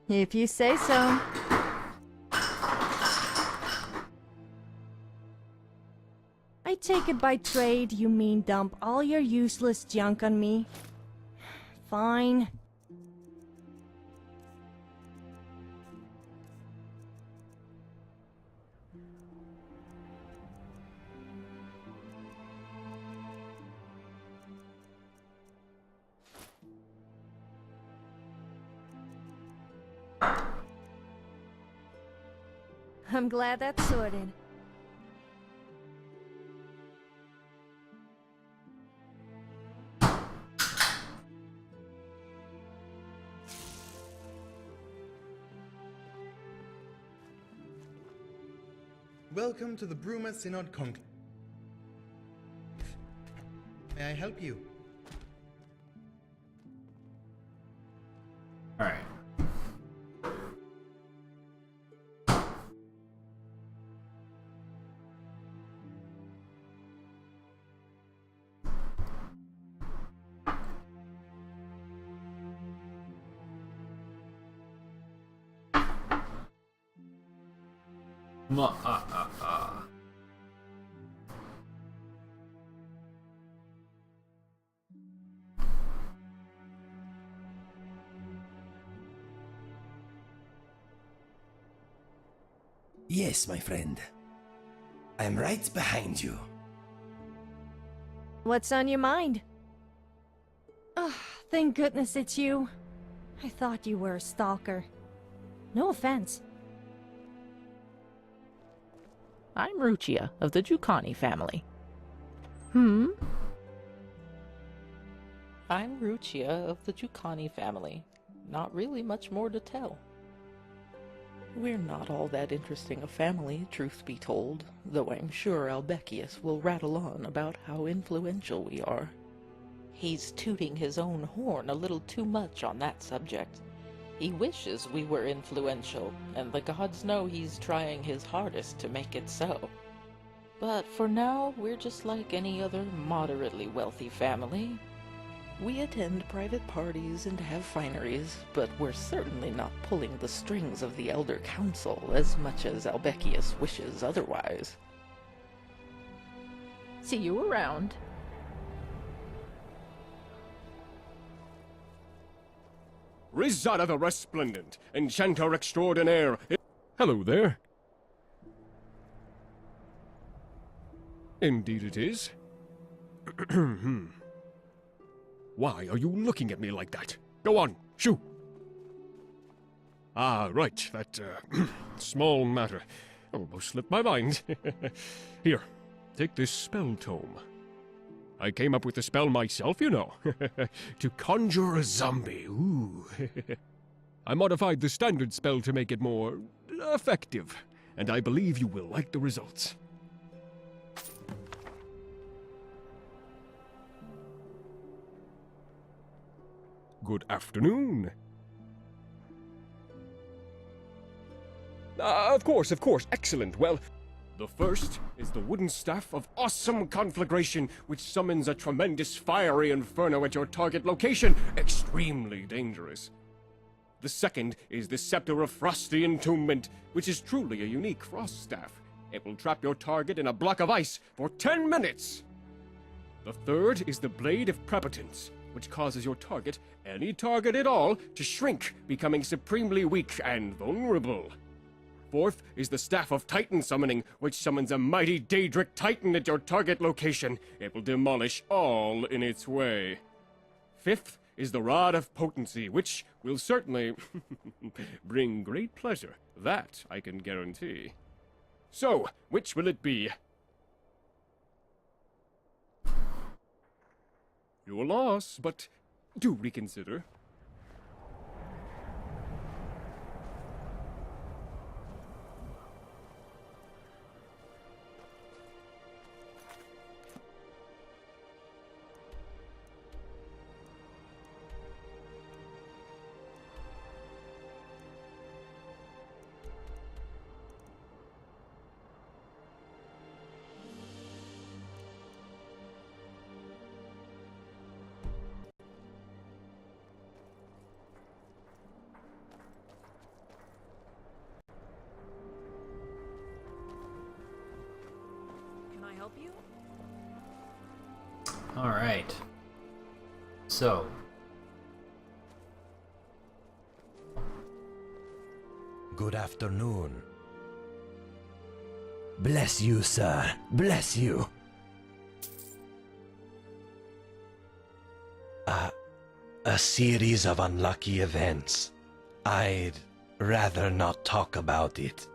If you say so. I take it by trade you mean dump all your useless junk on me. Fine. I'm glad that's sorted. Welcome to the Bruma Synod Conclave. May I help you? Alright. Yes, my friend. I'm right behind you. What's on your mind? Oh, thank goodness it's you. I thought you were a stalker. No offense. I'm Ruchia of the Jucani family. Hmm? I'm Ruchia of the Jucani family. Not really much more to tell. We're not all that interesting a family, truth be told, though I'm sure Albekius will rattle on about how influential we are. He's tooting his own horn a little too much on that subject. He wishes we were influential, and the gods know he's trying his hardest to make it so. But for now, we're just like any other moderately wealthy family. We attend private parties and have fineries, but we're certainly not pulling the strings of the Elder Council as much as Albekius wishes otherwise. See you around. Rizada the Resplendent, Enchanter Extraordinaire. Hello there. Indeed it is. Why are you looking at me like that? Go on, shoot! Ah, right, that, small matter. Almost slipped my mind. Here, take this spell tome. I came up with the spell myself, you know. To conjure a zombie, ooh. I modified the standard spell to make it more effective, and I believe you will like the results. Good afternoon. Of course, excellent. Well, the first is the wooden staff of awesome conflagration, which summons a tremendous fiery inferno at your target location. Extremely dangerous. The second is the Scepter of Frosty Entombment, which is truly a unique frost staff. It will trap your target in a block of ice for 10 minutes. The third is the Blade of Prepotence, which causes your target, any target at all, to shrink, becoming supremely weak and vulnerable. Fourth is the Staff of Titan Summoning, which summons a mighty Daedric Titan at your target location. It will demolish all in its way. Fifth is the Rod of Potency, which will certainly bring great pleasure. That I can guarantee. So, which will it be? Your loss, but do reconsider. Help you? All right. So. Good afternoon. Bless you, sir. Bless you. A series of unlucky events. I'd rather not talk about it.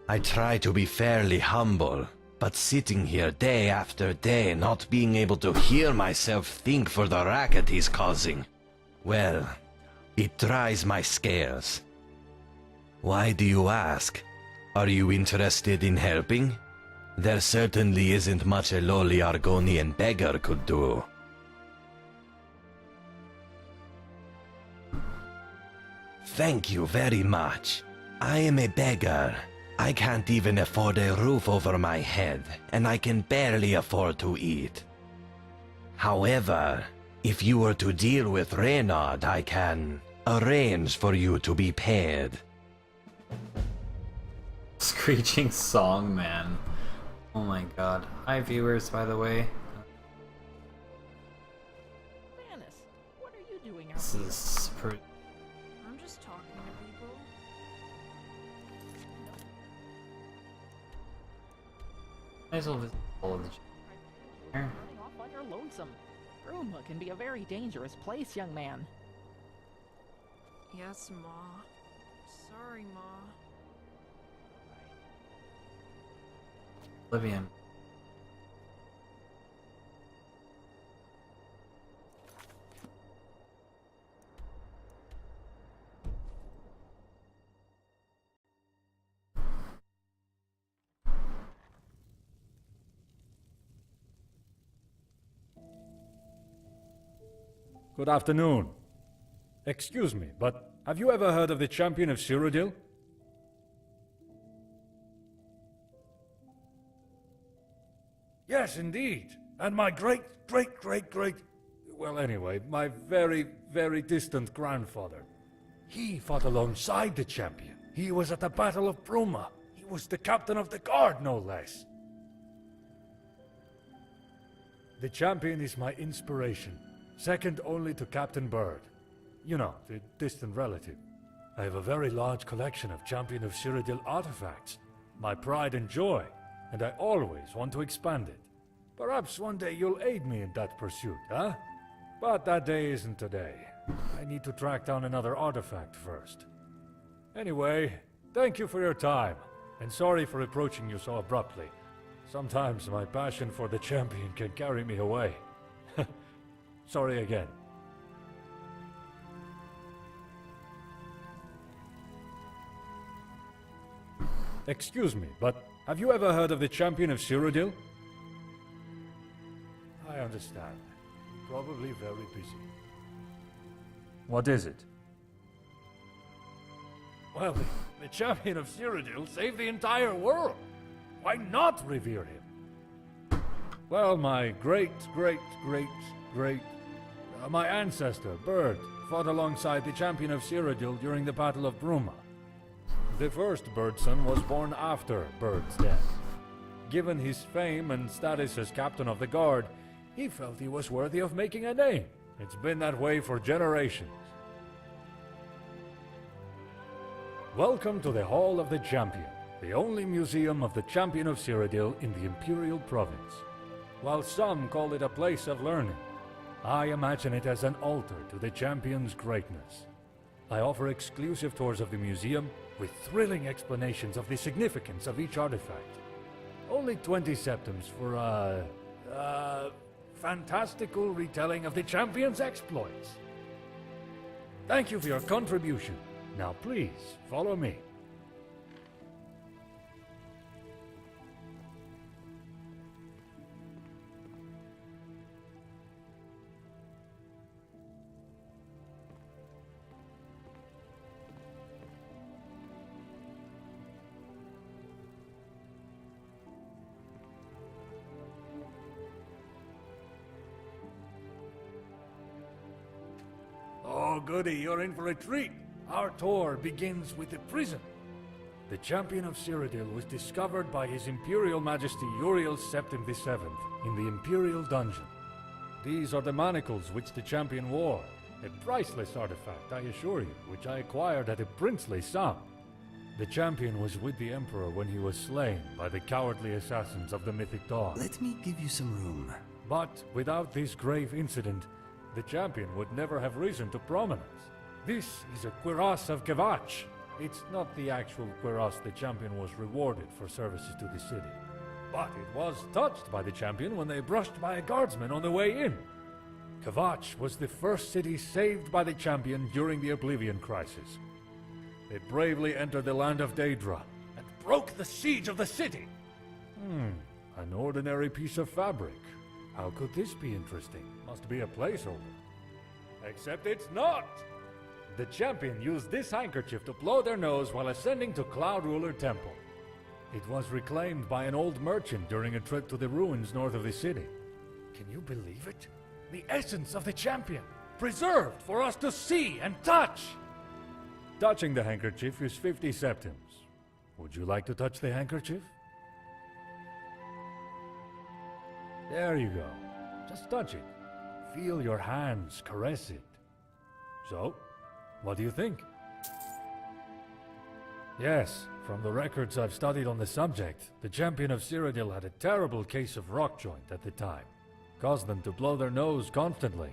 I try to be fairly humble, but sitting here day after day, not being able to hear myself think for the racket he's causing, well, it tries my scales. Why do you ask? Are you interested in helping? There certainly isn't much a lowly Argonian beggar could do. Thank you very much. I am a beggar. I can't even afford a roof over my head, and I can barely afford to eat. However, if you were to deal with Reynard, I can arrange for you to be paid. Screeching song, man. Oh my god. Hi, viewers, by the way. Vanis, what are you doing out This here? is pretty. I'm just talking to people. Might as well visit all of the here. Running off like you're lonesome. Bruma can be a very dangerous place, young man. Yes, Ma. Sorry, Ma. Oblivion. Good afternoon. Excuse me, but have you ever heard of the champion of Cyrodiil? Yes, indeed. And my great... Well, anyway, my very distant grandfather. He fought alongside the champion. He was at the Battle of Bruma. He was the captain of the guard, no less. The champion is my inspiration, second only to Captain Bird. You know, the distant relative. I have a very large collection of Champion of Cyrodiil artifacts, my pride and joy, and I always want to expand it. Perhaps one day you'll aid me in that pursuit, huh? But that day isn't today. I need to track down another artifact first. Anyway, thank you for your time, and sorry for approaching you so abruptly. Sometimes my passion for the champion can carry me away. Sorry again. Excuse me, but have you ever heard of the champion of Cyrodiil? I understand. You're probably very busy. What is it? Well, the champion of Cyrodiil saved the entire world. Why not revere him? Well, my my ancestor, Bird, fought alongside the champion of Cyrodiil during the Battle of Bruma. The first Birdson was born after Bird's death. Given his fame and status as captain of the guard, he felt he was worthy of making a name. It's been that way for generations. Welcome to the Hall of the Champion, the only museum of the champion of Cyrodiil in the Imperial Province. While some call it a place of learning, I imagine it as an altar to the champion's greatness. I offer exclusive tours of the museum with thrilling explanations of the significance of each artifact. Only 20 septims for a fantastical retelling of the champion's exploits. Thank you for your contribution. Now please, follow me. Oh, goody, you're in for a treat. Our tour begins with the prison. The champion of Cyrodiil was discovered by His Imperial Majesty Uriel Septim VII in the Imperial Dungeon. These are the manacles which the champion wore. A priceless artifact, I assure you, which I acquired at a princely sum. The champion was with the Emperor when he was slain by the cowardly assassins of the Mythic Dawn. Let me give you some room. But without this grave incident, the champion would never have risen to prominence. This is a cuirass of Kvatch. It's not the actual cuirass the champion was rewarded for services to the city. But it was touched by the champion when they brushed by a guardsman on the way in. Kvatch was the first city saved by the champion during the Oblivion Crisis. They bravely entered the land of Daedra and broke the siege of the city. An ordinary piece of fabric. How could this be interesting? Must be a placeholder. Except it's not! The champion used this handkerchief to blow their nose while ascending to Cloud Ruler Temple. It was reclaimed by an old merchant during a trip to the ruins north of the city. Can you believe it? The essence of the champion, preserved for us to see and touch! Touching the handkerchief is 50 septims. Would you like to touch the handkerchief? There you go. Just touch it. Feel your hands caress it. So, what do you think? Yes, from the records I've studied on the subject, the champion of Cyrodiil had a terrible case of rock joint at the time. Caused them to blow their nose constantly.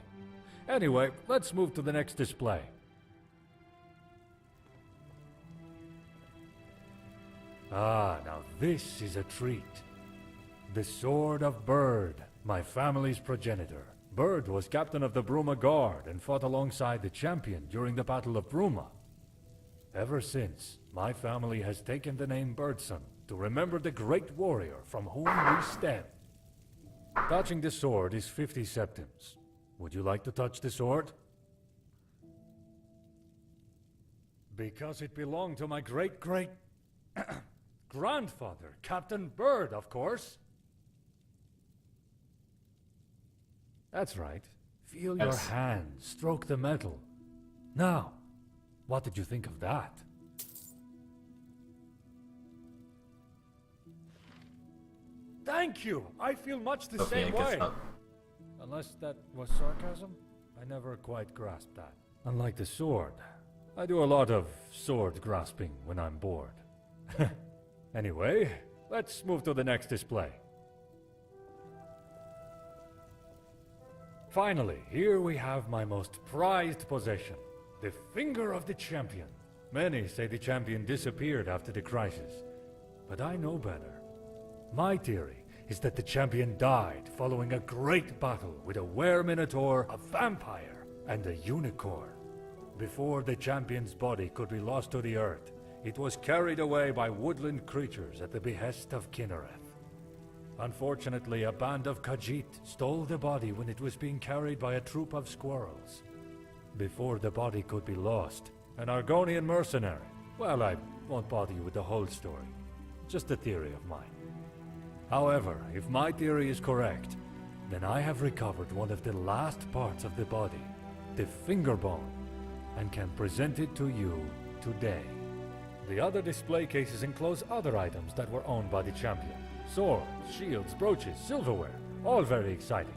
Anyway, let's move to the next display. Ah, now this is a treat. The Sword of Bird, my family's progenitor. Bird was captain of the Bruma Guard and fought alongside the champion during the Battle of Bruma. Ever since, my family has taken the name Birdson to remember the great warrior from whom we stem. Touching the sword is 50 septims. Would you like to touch the sword? Because it belonged to my grandfather, Captain Bird, of course. That's right. Feel your hands stroke the metal. Now, what did you think of that? Thank you! I feel much the same way! Unless that was sarcasm? I never quite grasped that. Unlike the sword, I do a lot of sword grasping when I'm bored. Anyway, let's move to the next display. Finally, here we have my most prized possession, the Finger of the Champion. Many say the champion disappeared after the crisis, but I know better. My theory is that the champion died following a great battle with a were-minotaur, a vampire, and a unicorn. Before the champion's body could be lost to the earth, it was carried away by woodland creatures at the behest of Kinnereth. Unfortunately, a band of Khajiit stole the body when it was being carried by a troop of squirrels. Before the body could be lost, an Argonian mercenary... Well, I won't bother you with the whole story. Just a theory of mine. However, if my theory is correct, then I have recovered one of the last parts of the body, the finger bone, and can present it to you today. The other display cases enclose other items that were owned by the champion. Swords, shields, brooches, silverware, all very exciting.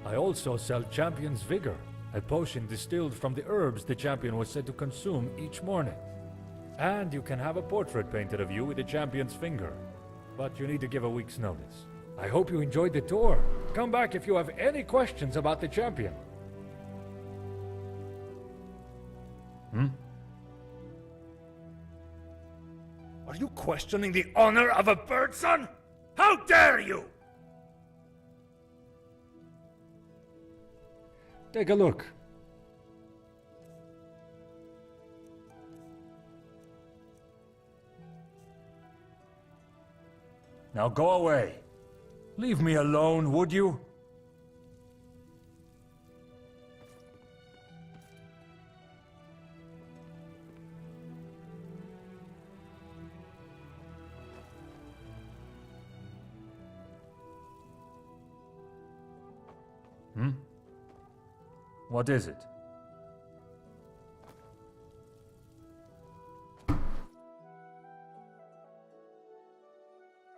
I also sell Champion's Vigor, a potion distilled from the herbs the champion was said to consume each morning. And you can have a portrait painted of you with the champion's finger, but you need to give a week's notice. I hope you enjoyed the tour. Come back if you have any questions about the champion. Are you questioning the honor of a bird son? How dare you! Take a look. Now go away. Leave me alone, would you? What is it?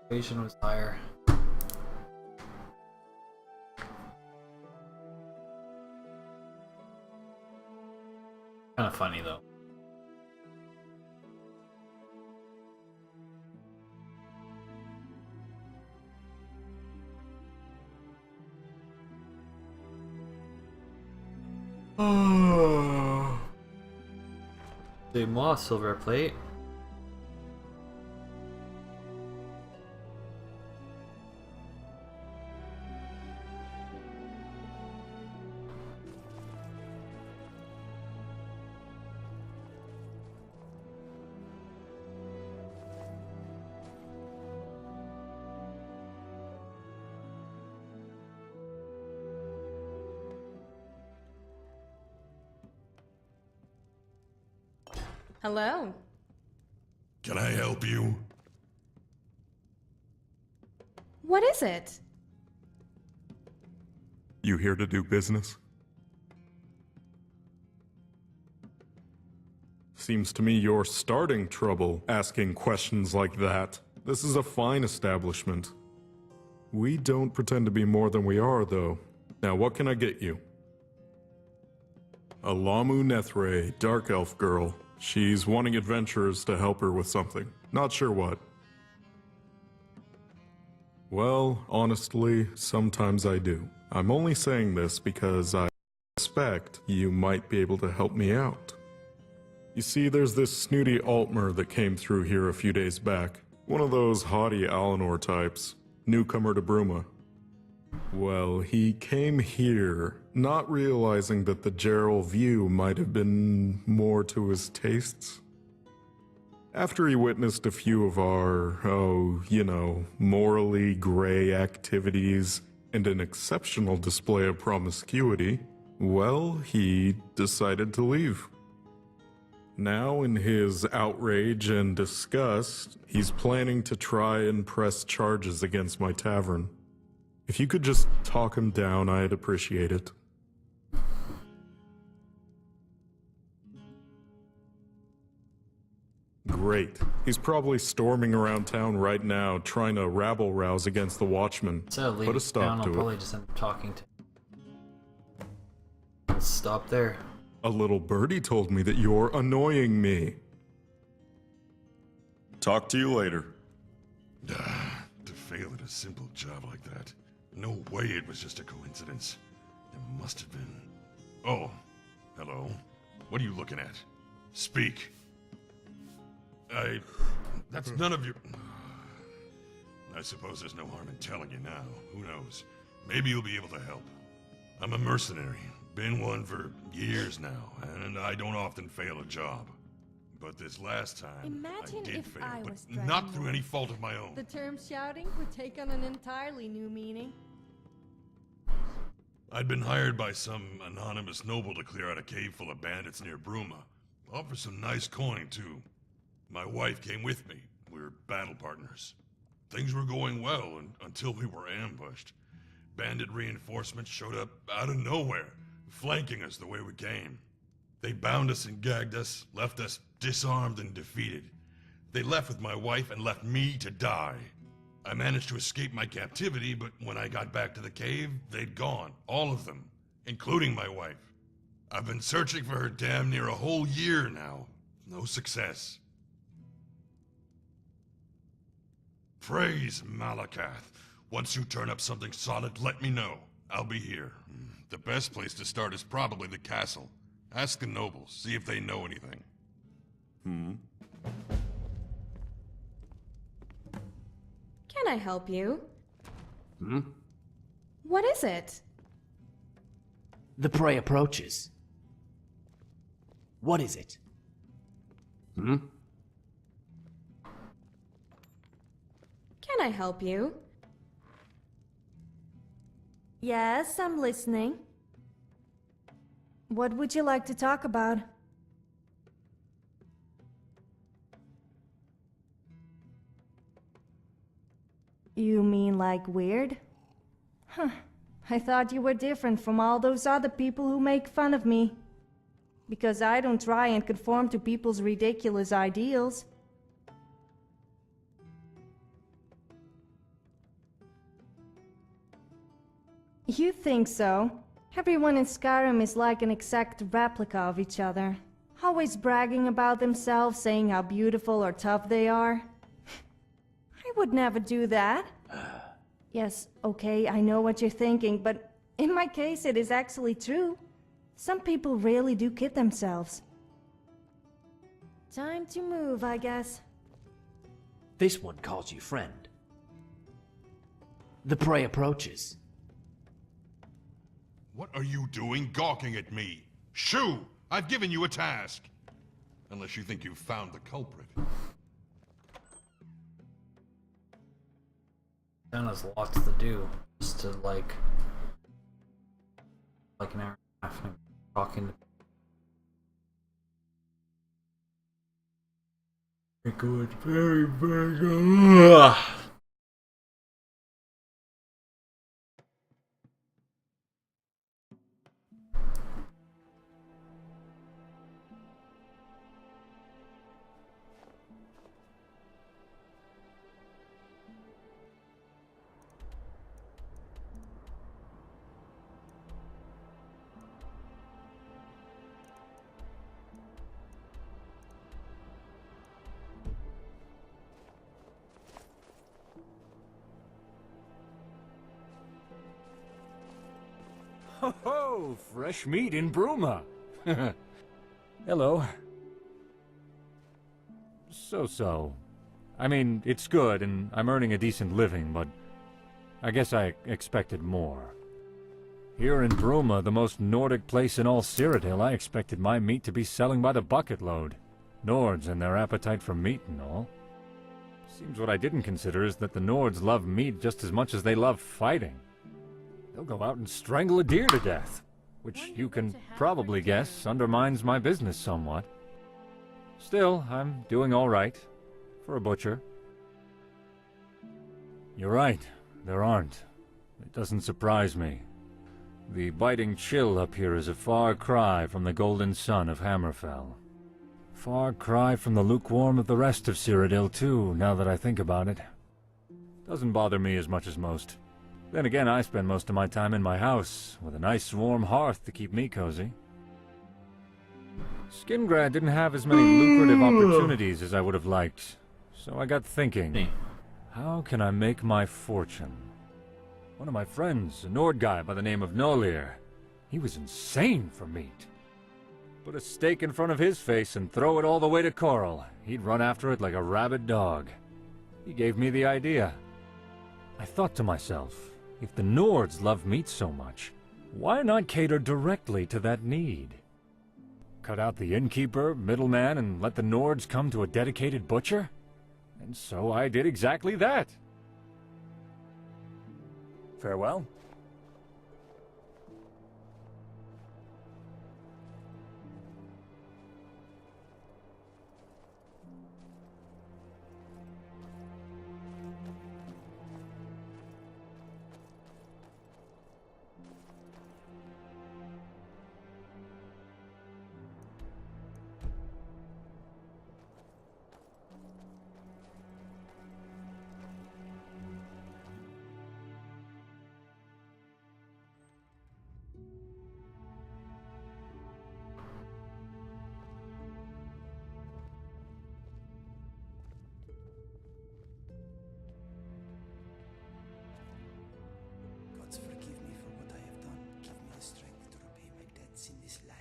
Evasion was higher. Kinda funny though. C'est moi, silver plate. Hello. Can I help you? What is it? You here to do business? Seems to me you're starting trouble asking questions like that. This is a fine establishment. We don't pretend to be more than we are, though. Now, what can I get you? A Lamu Nethre, dark elf girl. She's wanting adventurers to help her with something. Not sure what. Well, honestly, sometimes I do. I'm only saying this because I suspect you might be able to help me out. You see, there's this snooty Altmer that came through here a few days back. One of those haughty Alinor types. Newcomer to Bruma. Well, he came here, not realizing that the Gerald view might have been more to his tastes. After he witnessed a few of our, morally gray activities and an exceptional display of promiscuity, well, he decided to leave. Now, in his outrage and disgust, he's planning to try and press charges against my tavern. If you could just talk him down, I'd appreciate it. Great. He's probably storming around town right now, trying to rabble-rouse against the Watchmen. So Put a stop I'll to probably it. just end up talking to. Let's stop there. A little birdie told me that you're annoying me. Talk to you later. To fail at a simple job like that. No way it was just a coincidence. There must have been... Oh, hello. What are you looking at? Speak. That's none of your... I suppose there's no harm in telling you now. Who knows? Maybe you'll be able to help. I'm a mercenary. Been one for years now, and I don't often fail a job. But this last time, Imagine I did if fail, I but was not through any fault of my own. The term shouting would take on an entirely new meaning. I'd been hired by some anonymous noble to clear out a cave full of bandits near Bruma. Offer some nice coin, too. My wife came with me. We were battle partners. Things were going well until we were ambushed. Bandit reinforcements showed up out of nowhere, flanking us the way we came. They bound us and gagged us, left us disarmed and defeated. They left with my wife and left me to die. I managed to escape my captivity, but when I got back to the cave, they'd gone, all of them, including my wife. I've been searching for her damn near a whole year now. No success. Praise Malakath. Once you turn up something solid, let me know. I'll be here. The best place to start is probably the castle. Ask the nobles, see if they know anything. Can I help you? Hmm? What is it? The prey approaches. What is it? Hmm? Can I help you? Yes, I'm listening. What would you like to talk about? You mean like weird? Huh. I thought you were different from all those other people who make fun of me. Because I don't try and conform to people's ridiculous ideals. You think so? Everyone in Skyrim is like an exact replica of each other. Always bragging about themselves, saying how beautiful or tough they are. I would never do that. Yes, okay, I know what you're thinking, but in my case it is actually true. Some people really do kid themselves. Time to move, I guess. This one calls you friend. The prey approaches. What are you doing gawking at me? Shoo! I've given you a task. Unless you think you've found the culprit. Then has lots to do. Just to like an hour and a half and talking to very good, very, very good. Ho ho! Fresh meat in Bruma! Hello. So. I mean, it's good, and I'm earning a decent living, but I guess I expected more. Here in Bruma, the most Nordic place in all Cyrodiil, I expected my meat to be selling by the bucket load. Nords and their appetite for meat and all. Seems what I didn't consider is that the Nords love meat just as much as they love fighting. They'll go out and strangle a deer to death, which you can probably guess undermines my business somewhat. Still, I'm doing all right, for a butcher. You're right, there aren't. It doesn't surprise me. The biting chill up here is a far cry from the golden sun of Hammerfell. Far cry from the lukewarm of the rest of Cyrodiil, too, now that I think about it. Doesn't bother me as much as most. Then again, I spend most of my time in my house, with a nice warm hearth to keep me cozy. Skingrad didn't have as many lucrative opportunities as I would have liked, so I got thinking, how can I make my fortune? One of my friends, a Nord guy by the name of Nolir, He was insane for meat. Put a steak in front of his face and throw it all the way to Coral. He'd run after it like a rabid dog. He gave me the idea. I thought to myself, if the Nords love meat so much, why not cater directly to that need? Cut out the innkeeper, middleman, and let the Nords come to a dedicated butcher? And so I did exactly that. Farewell. Gods forgive me for what I have done. Give me the strength to repay my debts in this life.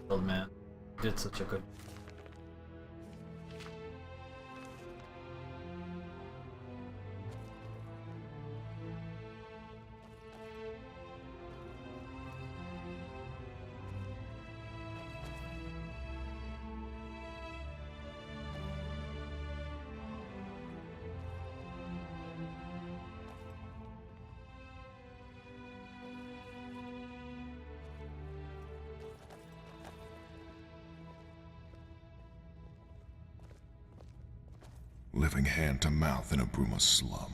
Old man did such a good. Living hand to mouth in a Bruma slum.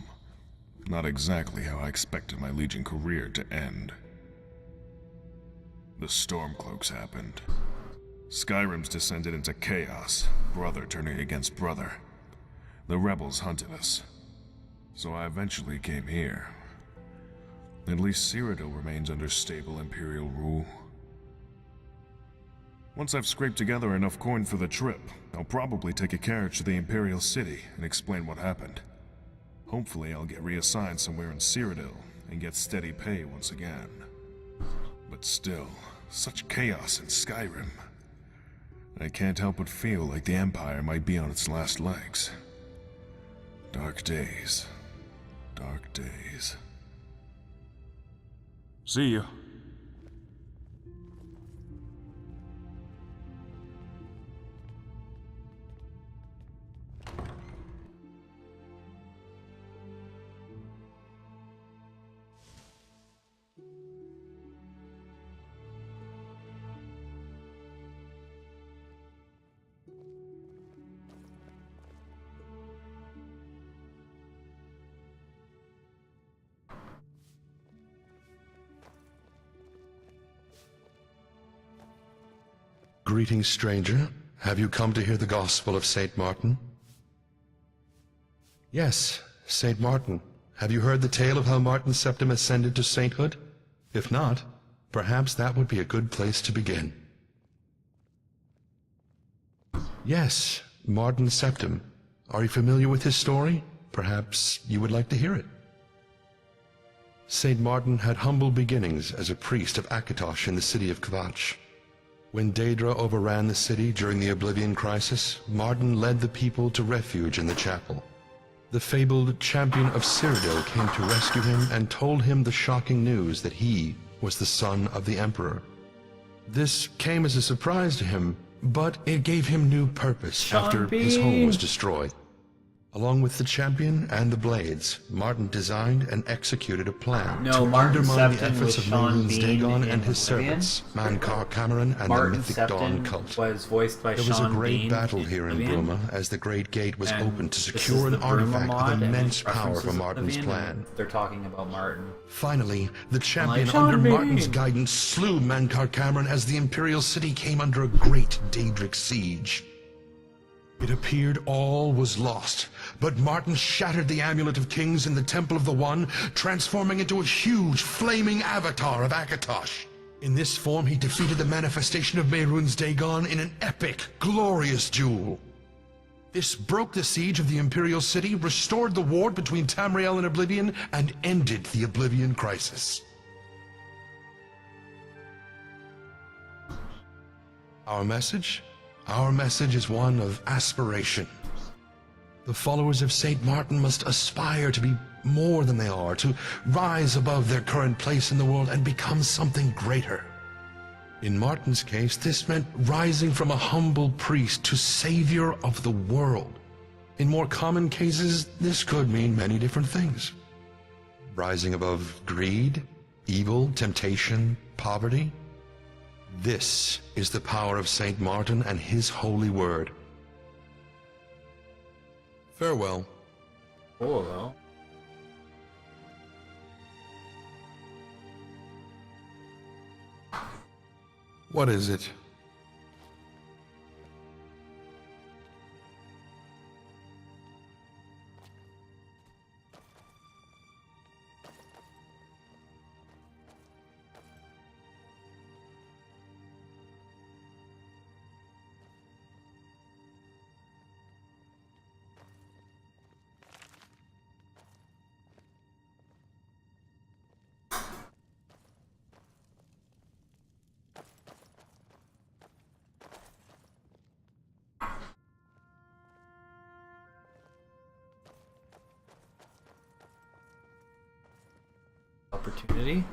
Not exactly how I expected my Legion career to end. The Stormcloaks happened. Skyrim's descended into chaos, brother turning against brother. The rebels hunted us. So I eventually came here. At least Cyrodiil remains under stable Imperial rule. Once I've scraped together enough coin for the trip, I'll probably take a carriage to the Imperial City and explain what happened. Hopefully I'll get reassigned somewhere in Cyrodiil and get steady pay once again. But still, such chaos in Skyrim. I can't help but feel like the Empire might be on its last legs. Dark days. Dark days. See you. Greetings, stranger. Have you come to hear the gospel of Saint Martin? Yes, Saint Martin. Have you heard the tale of how Martin Septim ascended to sainthood? If not, perhaps that would be a good place to begin. Yes, Martin Septim. Are you familiar with his story? Perhaps you would like to hear it. Saint Martin had humble beginnings as a priest of Akatosh in the city of Kvatch. When Daedra overran the city during the Oblivion Crisis, Martin led the people to refuge in the chapel. The fabled champion of Cyrodiil came to rescue him and told him the shocking news that he was the son of the Emperor. This came as a surprise to him, but it gave him new purpose after his home was destroyed. Along with the champion and the blades, Martin designed and executed a plan to undermine the efforts of Maroon's Dagon and his servants, Mankar Cameron and the Mythic Dawn cult. Was voiced by There was a great battle here in Bruma as the Great Gate was opened to secure an artifact with immense power for Martin's plan. They're talking about Martin. Finally, the champion Sean under Bean. Martin's guidance slew Mankar Cameron as the Imperial City came under a great Daedric siege. It appeared all was lost, But Martin shattered the Amulet of Kings in the Temple of the One, transforming into a huge, flaming avatar of Akatosh. In this form, he defeated the manifestation of Mehrunes Dagon in an epic, glorious duel. This broke the siege of the Imperial City, restored the ward between Tamriel and Oblivion, and ended the Oblivion Crisis. Our message? Our message is one of aspiration. The followers of St. Martin must aspire to be more than they are, to rise above their current place in the world and become something greater. In Martin's case, this meant rising from a humble priest to savior of the world. In more common cases, this could mean many different things. Rising above greed, evil, temptation, poverty. This is the power of St. Martin and his holy word. Farewell. Oh, What is it? opportunity.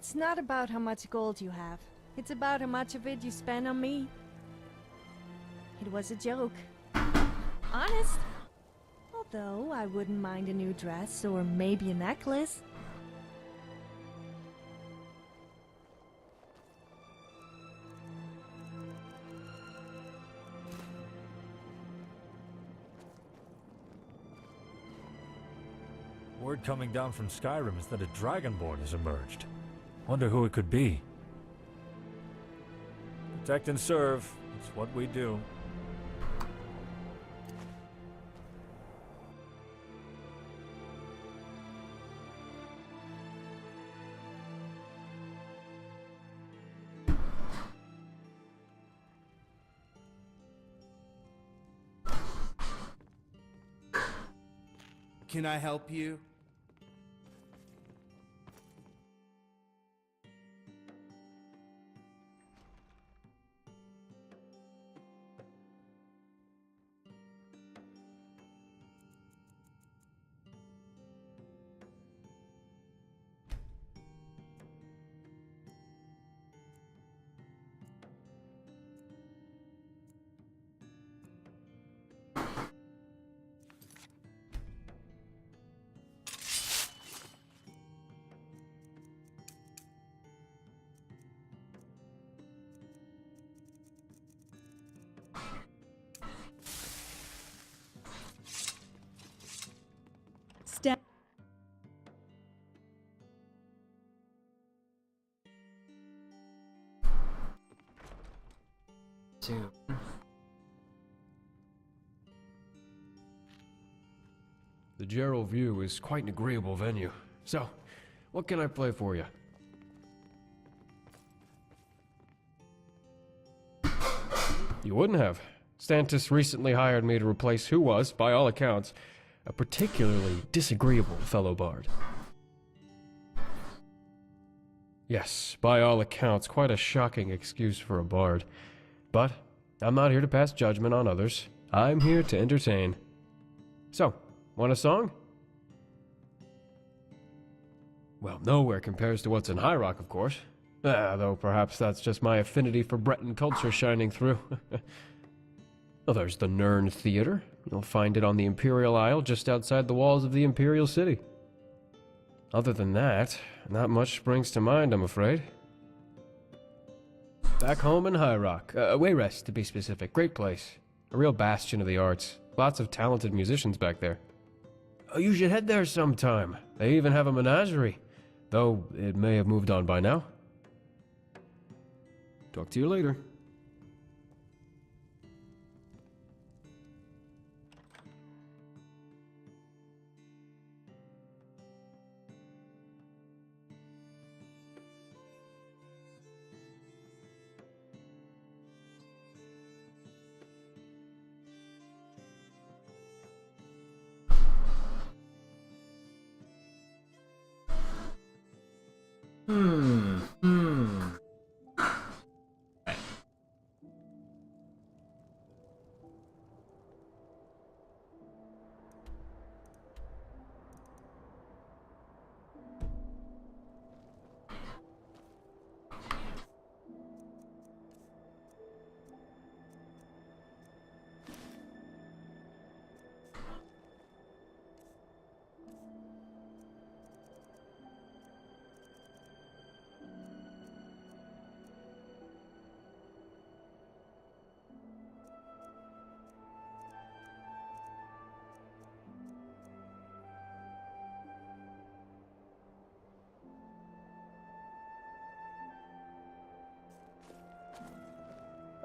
It's not about how much gold you have. It's about how much of it you spend on me. It was a joke. Honest. Although, I wouldn't mind a new dress or maybe a necklace. Word coming down from Skyrim is that a Dragonborn has emerged. Wonder who it could be. Protect and serve. It's what we do. Can I help you? Step. Two. The Gerald View is quite an agreeable venue. So, what can I play for you? You wouldn't have. Stantis recently hired me to replace who was, by all accounts, a particularly disagreeable fellow bard. Yes, by all accounts, quite a shocking excuse for a bard. But I'm not here to pass judgment on others. I'm here to entertain. So, want a song? Well, nowhere compares to what's in High Rock, of course. Though perhaps that's just my affinity for Breton culture shining through. Well, there's the Nern Theater. You'll find it on the Imperial Isle just outside the walls of the Imperial City. Other than that, not much springs to mind, I'm afraid. Back home in High Rock. Wayrest, to be specific. Great place. A real bastion of the arts. Lots of talented musicians back there. Oh, you should head there sometime. They even have a menagerie. Though it may have moved on by now. Talk to you later.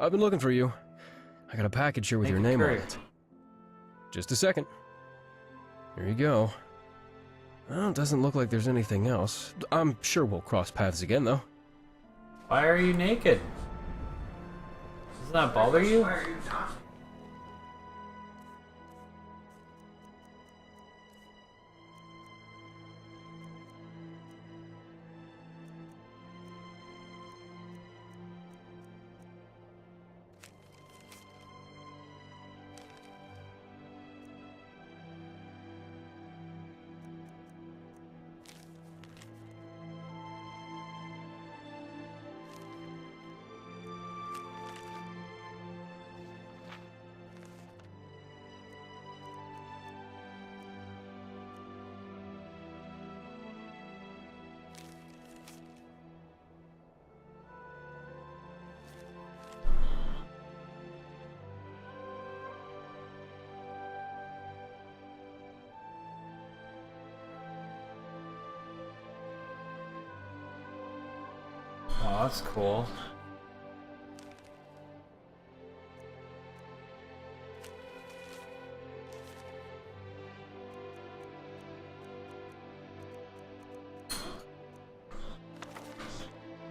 I've been looking for you. I got a package here with your name on it. Just a second. Here you go. Well, it doesn't look like there's anything else. I'm sure we'll cross paths again, though. Why are you naked? Does that bother you? Oh, that's cool.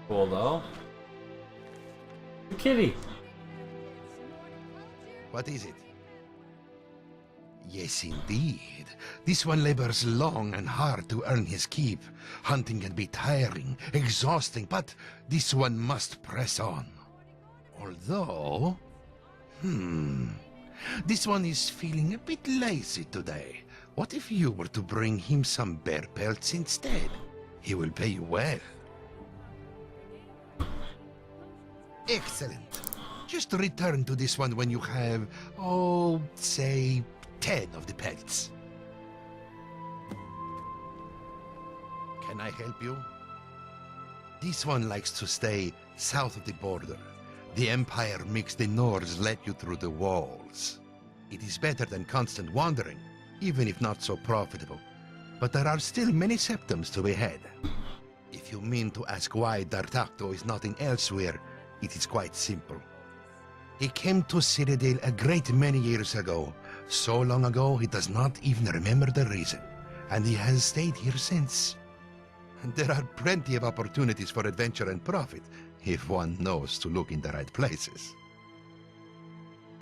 Cool though. The kitty. What is it? Yes, indeed. This one labors long and hard to earn his keep. Hunting can be tiring, exhausting, but this one must press on. Although... This one is feeling a bit lazy today. What if you were to bring him some bear pelts instead? He will pay you well. Excellent. Just return to this one when you have, oh, say, 10 of the pelts. Can I help you? This one likes to stay south of the border. The Empire makes the Nords let you through the walls. It is better than constant wandering, even if not so profitable. But there are still many septums to be had. If you mean to ask why D'Artagnan is not in elsewhere, it is quite simple. He came to Citadel a great many years ago. So long ago, he does not even remember the reason. And he has stayed here since. There are plenty of opportunities for adventure and profit, if one knows to look in the right places.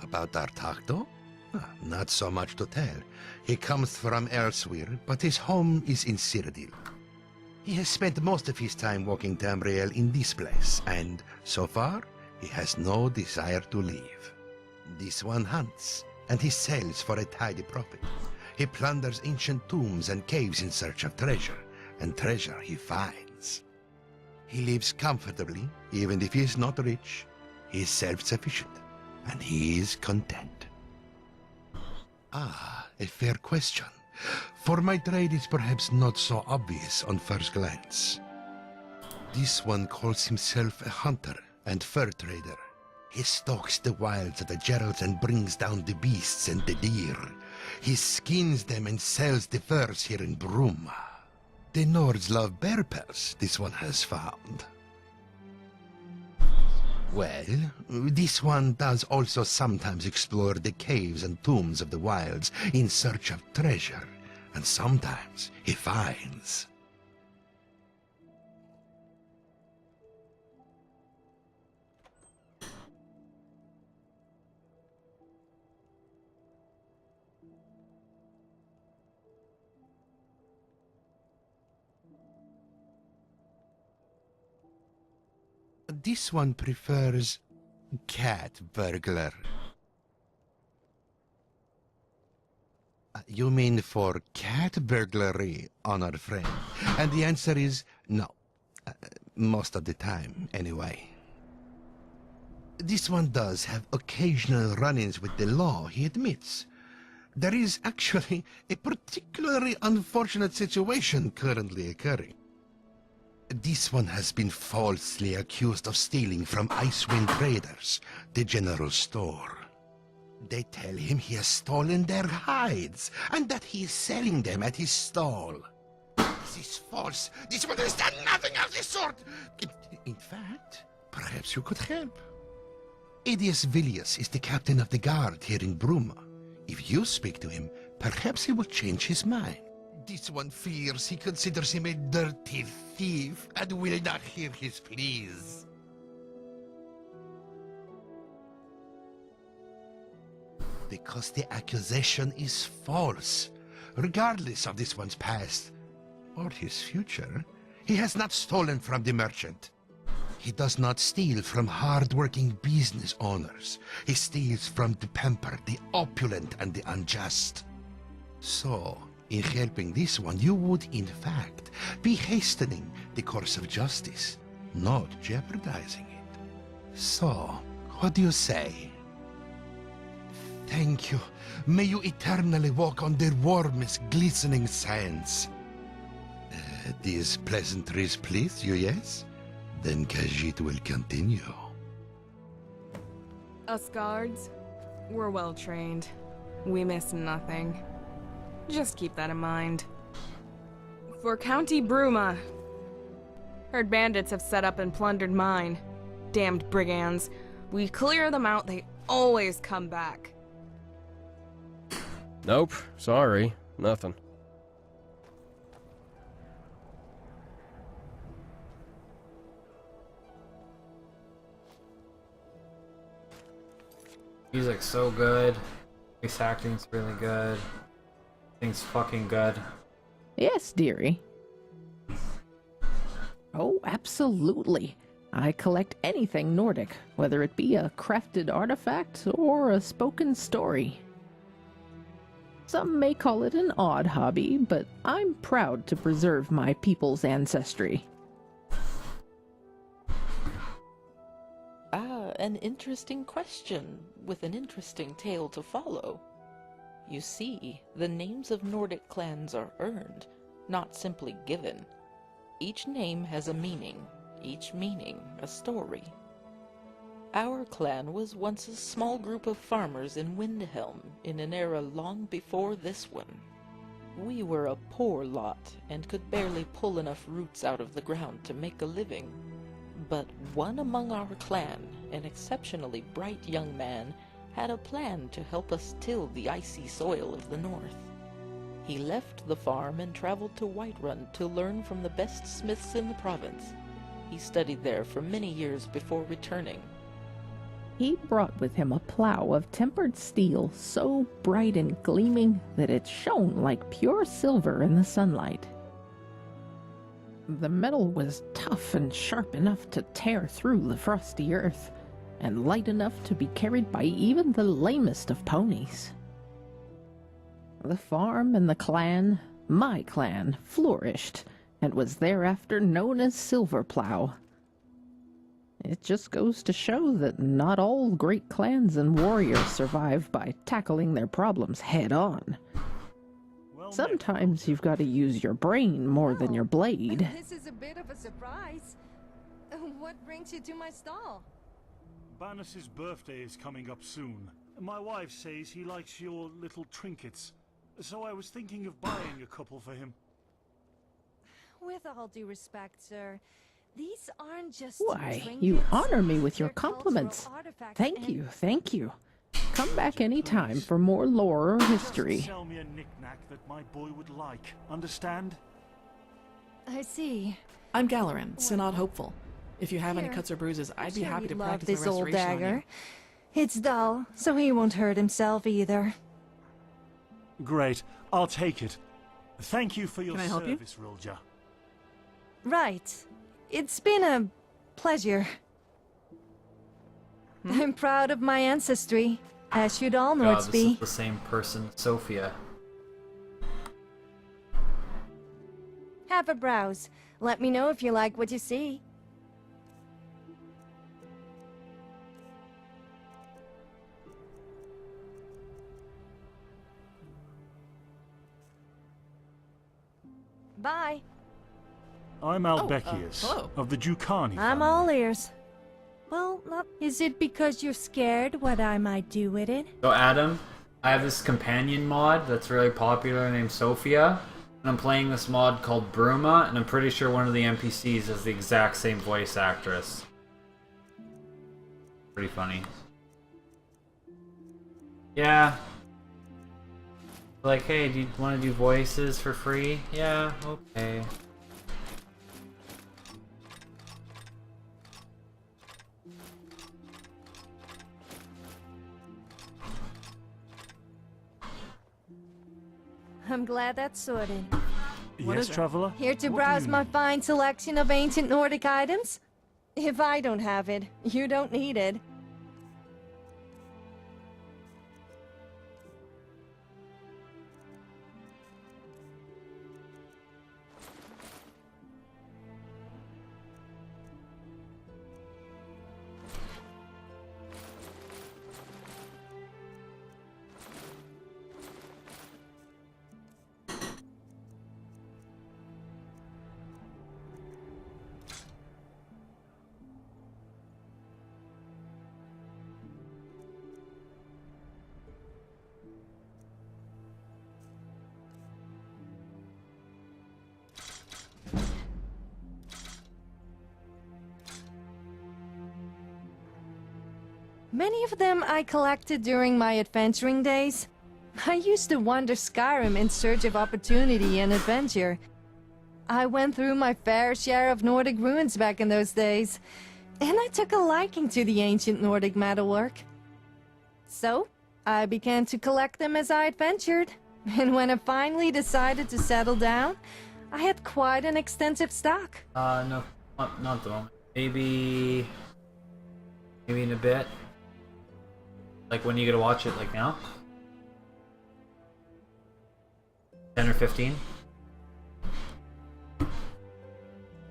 About D'Artagnan? Not so much to tell. He comes from elsewhere, but his home is in Citadel. He has spent most of his time walking Tamriel in this place, and so far, he has no desire to leave. This one hunts, and he sells for a tidy profit. He plunders ancient tombs and caves in search of treasure, and treasure he finds. He lives comfortably, even if he is not rich. He is self-sufficient, and he is content. Ah, a fair question. For my trade, it's perhaps not so obvious on first glance. This one calls himself a hunter and fur trader. He stalks the wilds of the Geralds and brings down the beasts and the deer. He skins them and sells the furs here in Bruma. The Nords love bear pelts, this one has found. Well, this one does also sometimes explore the caves and tombs of the wilds in search of treasure, and sometimes he finds. This one prefers cat burglar. You mean for cat burglary, honored friend? And the answer is no. Most of the time, anyway. This one does have occasional run-ins with the law, he admits. There is actually a particularly unfortunate situation currently occurring. This one has been falsely accused of stealing from Icewind Raiders, the general store. They tell him he has stolen their hides, and that he is selling them at his stall. This is false. This one has done nothing of the sort. In fact, perhaps you could help. Aedius Villius is the captain of the guard here in Bruma. If you speak to him, perhaps he will change his mind. This one fears he considers him a dirty thief and will not hear his pleas. Because the accusation is false. Regardless of this one's past or his future, he has not stolen from the merchant. He does not steal from hard-working business owners. He steals from the pampered, the opulent, and the unjust. So, in helping this one, you would, in fact, be hastening the course of justice, not jeopardizing it. So, what do you say? Thank you. May you eternally walk on the warmest, glistening sands. These pleasantries please you, yes? Then Khajiit will continue. Us guards, we're well trained. We miss nothing. Just keep that in mind. For County Bruma. Heard bandits have set up and plundered mine. Damned brigands. We clear them out, they always come back. Nope, sorry, nothing. Music's so good. Voice acting's really good. Thing's fucking good. Yes, dearie. Oh, absolutely. I collect anything Nordic, whether it be a crafted artifact or a spoken story. Some may call it an odd hobby, but I'm proud to preserve my people's ancestry. Ah, an interesting question, with an interesting tale to follow. You see, the names of Nordic clans are earned, not simply given. Each name has a meaning, each meaning a story. Our clan was once a small group of farmers in Windhelm in an era long before this one. We were a poor lot and could barely pull enough roots out of the ground to make a living. But one among our clan, an exceptionally bright young man, had a plan to help us till the icy soil of the north. He left the farm and traveled to Whiterun to learn from the best smiths in the province. He studied there for many years before returning. He brought with him a plow of tempered steel so bright and gleaming that it shone like pure silver in the sunlight. The metal was tough and sharp enough to tear through the frosty earth, and light enough to be carried by even the lamest of ponies. The farm and the clan, my clan, flourished, and was thereafter known as Silver Plow. It just goes to show that not all great clans and warriors survive by tackling their problems head-on. Sometimes you've got to use your brain more than your blade. This is a bit of a surprise. What brings you to my stall? Bannis's birthday is coming up soon. My wife says he likes your little trinkets, so I was thinking of buying a couple for him. With all due respect, sir, these aren't just Why, trinkets. you honor me with your They're cultural compliments. artifacts Thank and- you, thank you. Come back any time for more lore or history. Just sell me a knick-knack that my boy would like. Understand? I see. I'm Galarin, Synod Hopeful. If you have any Here, cuts or bruises, I'd be sure happy he'd to love practice this a old restoration on dagger. you. It's dull, so he won't hurt himself either. Great. I'll take it. Thank you for your Can I help you? service, Rilja. Right. It's been a pleasure. I'm proud of my ancestry, as should all God, Nords this be. is the same person, Sophia. Have a browse. Let me know if you like what you see. Bye. I'm Albekius, hello. of the Ducani I'm family. all ears. Well, not. Is it because you're scared what I might do with it? So Adam, I have this companion mod that's really popular named Sophia, and I'm playing this mod called Bruma, and I'm pretty sure one of the NPCs is the exact same voice actress. Pretty funny. Yeah. Like, hey, do you want to do voices for free? Yeah, okay. I'm glad that's sorted. Yes, traveler? Here to What do browse you my need? fine selection of ancient Nordic items? If I don't have it, you don't need it. Many of them I collected during my adventuring days. I used to wander Skyrim in search of opportunity and adventure. I went through my fair share of Nordic ruins back in those days, and I took a liking to the ancient Nordic metalwork. So, I began to collect them as I adventured, and when I finally decided to settle down, I had quite an extensive stock. No, not the moment. Maybe in a bit. Like when you gonna watch it, like now? 10 or 15?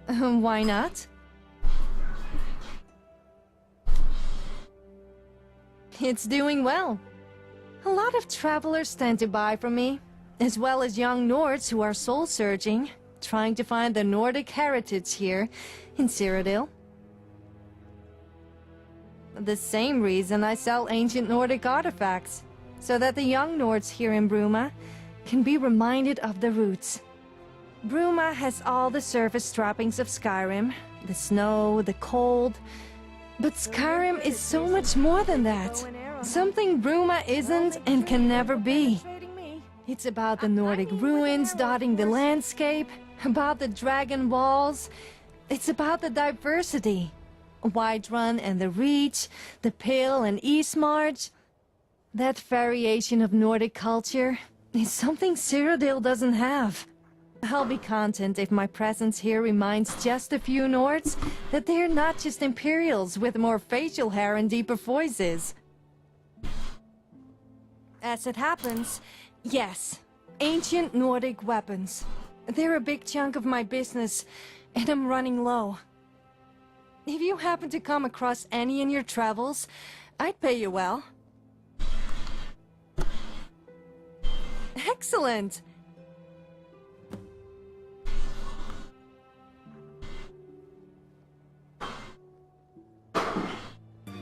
Why not? It's doing well. A lot of travelers tend to buy from me, as well as young Nords who are soul-searching, trying to find the Nordic heritage here in Cyrodiil. The same reason I sell ancient Nordic artifacts, so that the young Nords here in Bruma can be reminded of the roots. Bruma has all the surface trappings of Skyrim, the snow, the cold, but Skyrim is so much more than that. Something Bruma isn't and can never be. It's about the Nordic ruins dotting the landscape, about the dragon walls. It's about the diversity. Whiterun and the Reach, the Pale and Eastmarch. That variation of Nordic culture is something Cyrodiil doesn't have. I'll be content if my presence here reminds just a few Nords that they're not just Imperials with more facial hair and deeper voices. As it happens, yes, ancient Nordic weapons. They're a big chunk of my business, and I'm running low. If you happen to come across any in your travels, I'd pay you well. Excellent!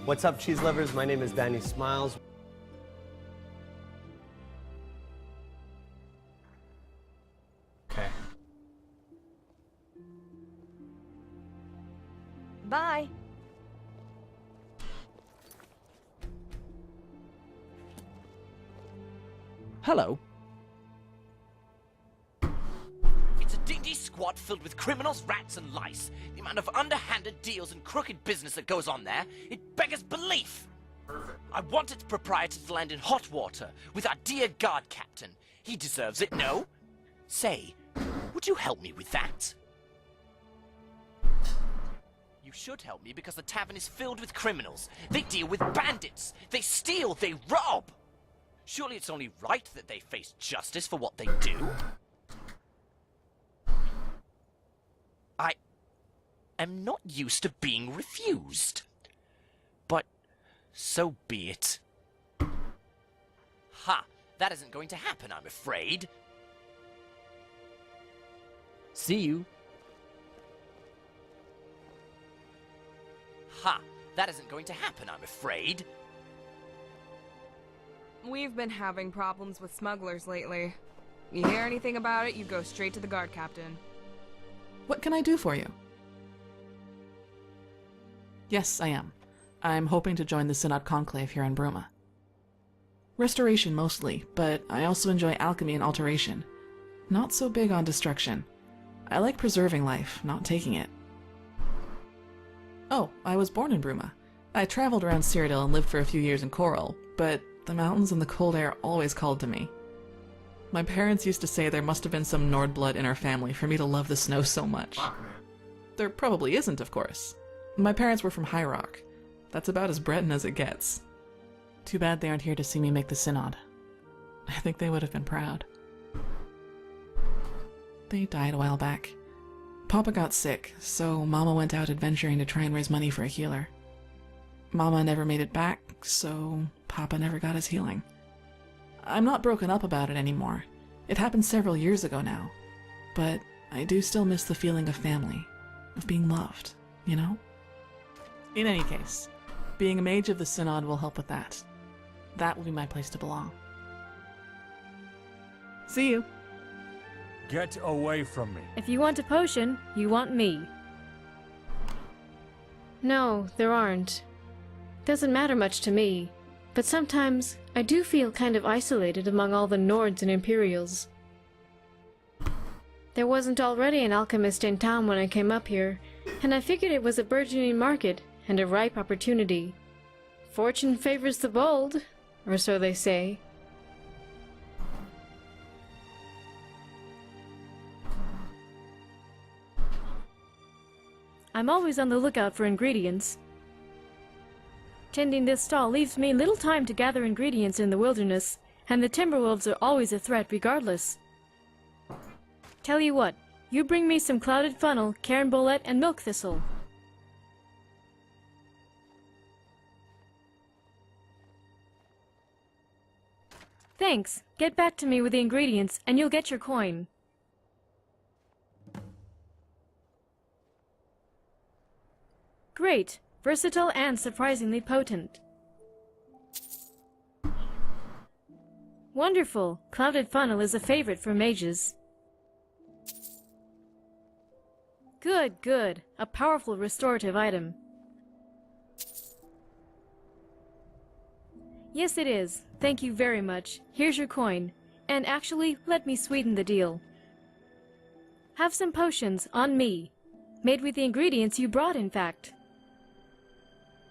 What's up, cheese lovers? My name is Danny Smiles. Okay. Bye. Hello. It's a dingy squad filled with criminals, rats, and lice. The amount of underhanded deals and crooked business that goes on there, it beggars belief. I want its proprietor to land in hot water with our dear guard captain. He deserves it, no? Say, would you help me with that? You should help me because the tavern is filled with criminals. They deal with bandits. They steal. They rob. Surely it's only right that they face justice for what they do. I am not used to being refused. But so be it. Ha! That isn't going to happen, I'm afraid. See you. Ha! That isn't going to happen, I'm afraid. We've been having problems with smugglers lately. You hear anything about it, you go straight to the guard captain. What can I do for you? Yes, I am. I'm hoping to join the Synod Conclave here in Bruma. Restoration mostly, but I also enjoy alchemy and alteration. Not so big on destruction. I like preserving life, not taking it. Oh, I was born in Bruma. I traveled around Cyrodiil and lived for a few years in Coral, but the mountains and the cold air always called to me. My parents used to say there must have been some Nord blood in our family for me to love the snow so much. There probably isn't, of course. My parents were from High Rock. That's about as Breton as it gets. Too bad they aren't here to see me make the Synod. I think they would have been proud. They died a while back. Papa got sick, so Mama went out adventuring to try and raise money for a healer. Mama never made it back, so Papa never got his healing. I'm not broken up about it anymore. It happened several years ago now. But I do still miss the feeling of family, of being loved, you know? In any case, being a mage of the Synod will help with that. That will be my place to belong. See you. Get away from me. If you want a potion, you want me. No, there aren't. Doesn't matter much to me, but sometimes I do feel kind of isolated among all the Nords and Imperials. There wasn't already an alchemist in town when I came up here, and I figured it was a burgeoning market and a ripe opportunity. Fortune favors the bold, or so they say. I'm always on the lookout for ingredients. Tending this stall leaves me little time to gather ingredients in the wilderness, and the Timberwolves are always a threat regardless. Tell you what, you bring me some clouded funnel, cairnbolete, and milk thistle. Thanks. Get back to me with the ingredients, and you'll get your coin. Great. Versatile and surprisingly potent. Wonderful. Clouded funnel is a favorite for mages. Good, good. A powerful restorative item. Yes, it is. Thank you very much. Here's your coin. And actually, let me sweeten the deal. Have some potions, on me. Made with the ingredients you brought, in fact.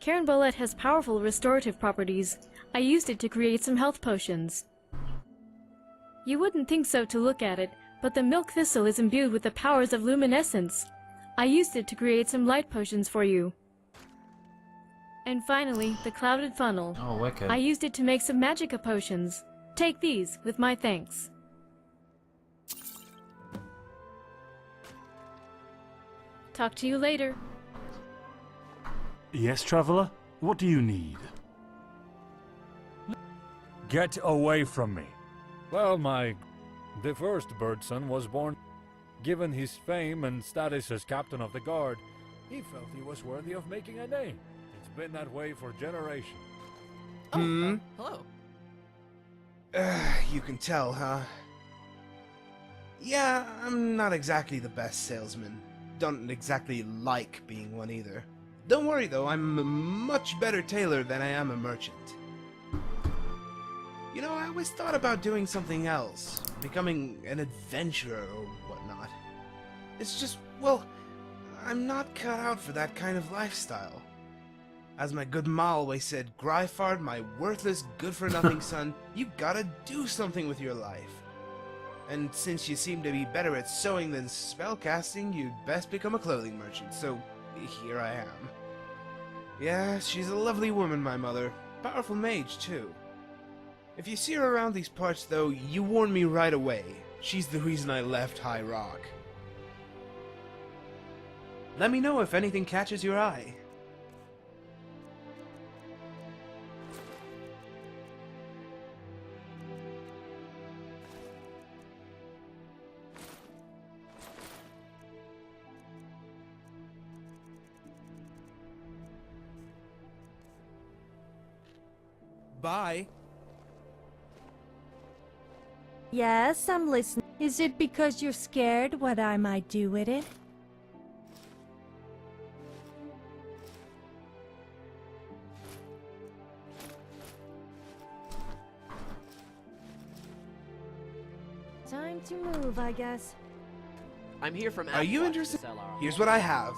Cairnbolete has powerful restorative properties. I used it to create some health potions. You wouldn't think so to look at it, but the milk thistle is imbued with the powers of luminescence. I used it to create some light potions for you. And finally, the clouded funnel. Oh, wicked. I used it to make some magica potions. Take these, with my thanks. Talk to you later. Yes, traveler? What do you need? Get away from me. Well, the first birdson was born. Given his fame and status as captain of the guard, he felt he was worthy of making a name. It's been that way for generations. Hello. You can tell, huh? Yeah, I'm not exactly the best salesman. Don't exactly like being one either. Don't worry though, I'm a much better tailor than I am a merchant. You know, I always thought about doing something else, becoming an adventurer or whatnot. It's just, well, I'm not cut out for that kind of lifestyle. As my good ma always said, Gryfard, my worthless, good-for-nothing son, you gotta do something with your life. And since you seem to be better at sewing than spellcasting, you'd best become a clothing merchant, so here I am. Yeah, she's a lovely woman, my mother. Powerful mage, too. If you see her around these parts, though, you warn me right away. She's the reason I left High Rock. Let me know if anything catches your eye. Bye. Yes, I'm listening. Is it because you're scared what I might do with it? Time to move, I guess. I'm here from Are you interested? Here's what I have.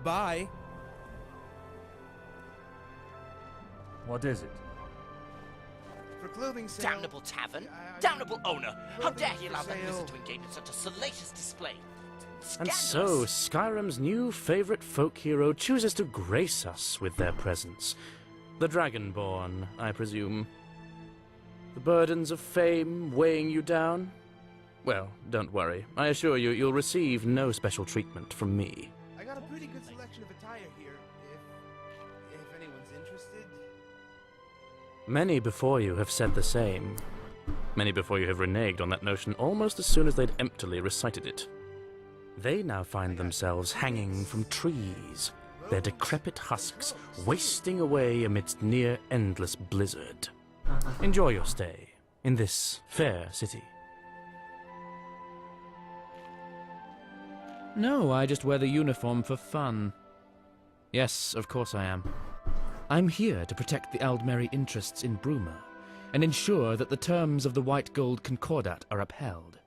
Bye. What is it? For clothing sale. Damnable tavern! Damnable owner! How dare he allow that wizard to engage in such a salacious display? And so, Skyrim's new favorite folk hero chooses to grace us with their presence. The Dragonborn, I presume. The burdens of fame weighing you down? Well, don't worry. I assure you, you'll receive no special treatment from me. I got a pretty good selection of attire here, if anyone's interested. Many before you have said the same. Many before you have reneged on that notion almost as soon as they'd emptily recited it. They now find themselves hanging from trees, their decrepit husks wasting away amidst near-endless blizzard. Enjoy your stay in this fair city. No, I just wear the uniform for fun. Yes, of course I am. I'm here to protect the Aldmeri interests in Bruma, and ensure that the terms of the White Gold Concordat are upheld.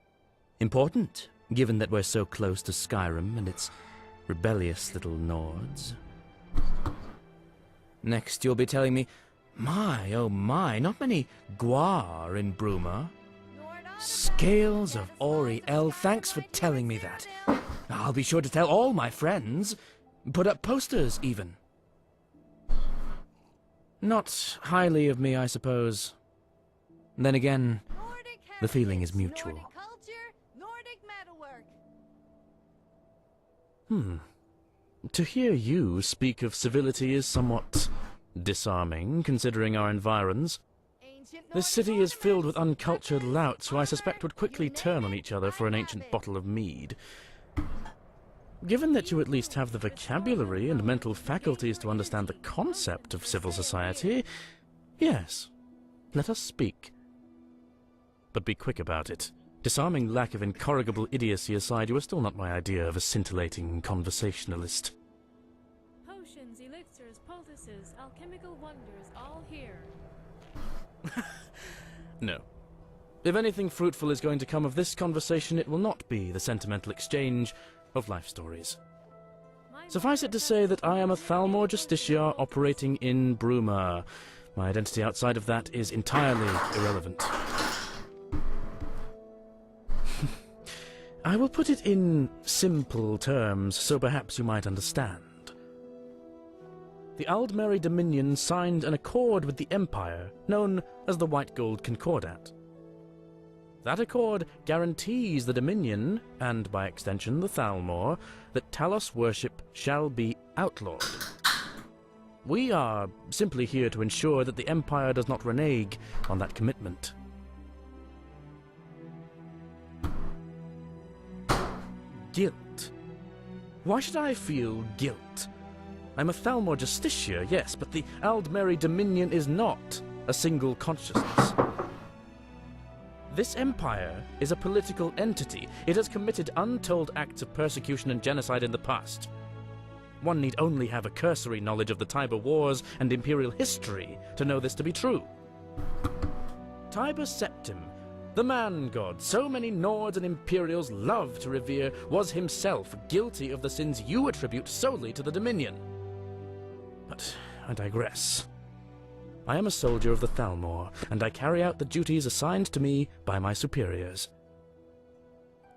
Important, given that we're so close to Skyrim and its rebellious little Nords. Next, you'll be telling me, my, oh my, not many Gwar in Bruma. Scales of Oriel, thanks for telling me that. I'll be sure to tell all my friends. Put up posters, even. Not highly of me, I suppose. Then again, the feeling is mutual. To hear you speak of civility is somewhat disarming, considering our environs. This city is filled with uncultured louts who I suspect would quickly turn on each other for an ancient bottle of mead. Given that you at least have the vocabulary and mental faculties to understand the concept of civil society, yes, let us speak. But be quick about it. Disarming lack of incorrigible idiocy aside, you are still not my idea of a scintillating conversationalist. Potions, elixirs, poultices, alchemical wonders, all here. No. If anything fruitful is going to come of this conversation, it will not be the sentimental exchange of life stories. Suffice it to say that I am a Thalmor Justicia operating in Bruma. My identity outside of that is entirely irrelevant. I will put it in simple terms, so perhaps you might understand. The Aldmeri Dominion signed an accord with the Empire, known as the White Gold Concordat. That accord guarantees the Dominion, and by extension the Thalmor, that Talos worship shall be outlawed. We are simply here to ensure that the Empire does not renege on that commitment. Guilt. Why should I feel guilt? I'm a Thalmor Justicia, yes, but the Aldmeri Dominion is not a single consciousness. This empire is a political entity. It has committed untold acts of persecution and genocide in the past. One need only have a cursory knowledge of the Tiber Wars and imperial history to know this to be true. Tiber Septim, the man-god so many Nords and Imperials love to revere, was himself guilty of the sins you attribute solely to the Dominion. But I digress. I am a soldier of the Thalmor, and I carry out the duties assigned to me by my superiors.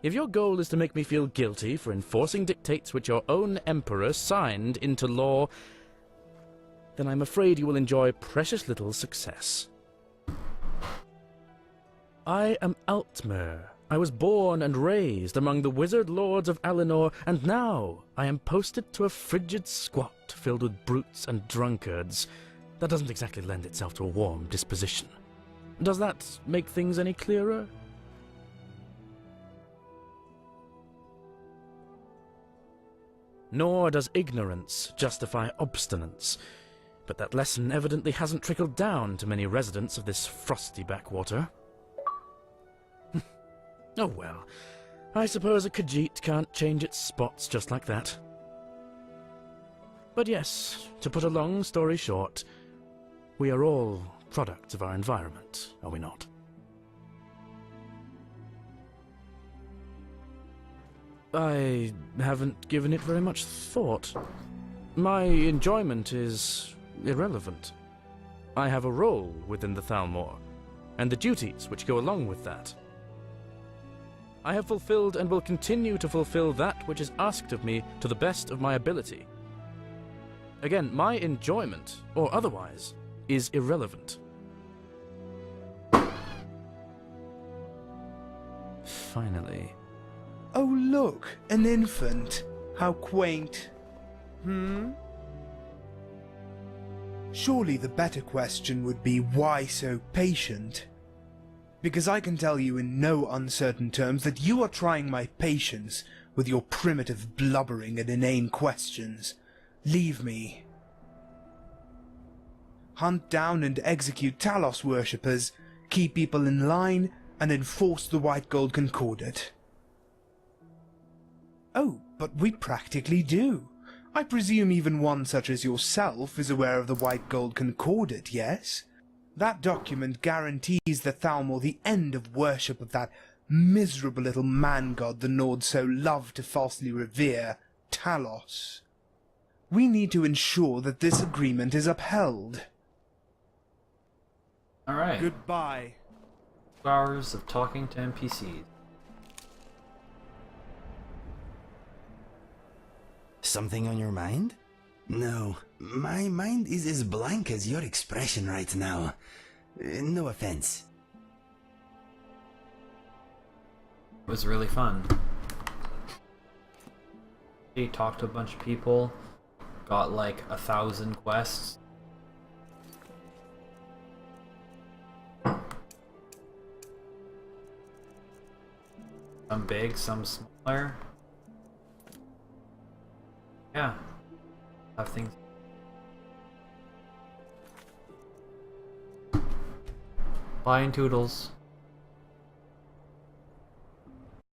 If your goal is to make me feel guilty for enforcing dictates which your own emperor signed into law, then I'm afraid you will enjoy precious little success. I am Altmer. I was born and raised among the wizard lords of Alinor, and now I am posted to a frigid squat filled with brutes and drunkards. That doesn't exactly lend itself to a warm disposition. Does that make things any clearer? Nor does ignorance justify obstinance, but that lesson evidently hasn't trickled down to many residents of this frosty backwater. Oh well, I suppose a Khajiit can't change its spots just like that. But yes, to put a long story short, we are all products of our environment, are we not? I haven't given it very much thought. My enjoyment is irrelevant. I have a role within the Thalmor, and the duties which go along with that. I have fulfilled and will continue to fulfill that which is asked of me to the best of my ability. Again, my enjoyment, or otherwise, is irrelevant. Finally. Oh look, an infant. How quaint. Surely the better question would be, why so patient? Because I can tell you in no uncertain terms that you are trying my patience with your primitive blubbering and inane questions. Leave me. Hunt down and execute Talos worshippers, keep people in line, and enforce the White Gold Concordat. Oh, but we practically do. I presume even one such as yourself is aware of the White Gold Concordat, yes? That document guarantees the Thalmor the end of worship of that miserable little man-god the Nords so love to falsely revere, Talos. We need to ensure that this agreement is upheld. Alright. Goodbye. 2 hours of talking to NPCs. Something on your mind? No, my mind is as blank as your expression right now. No offense. It was really fun. He talked to a bunch of people, got like 1,000 quests. Some big, some smaller. Yeah. Have things. Bye and toodles.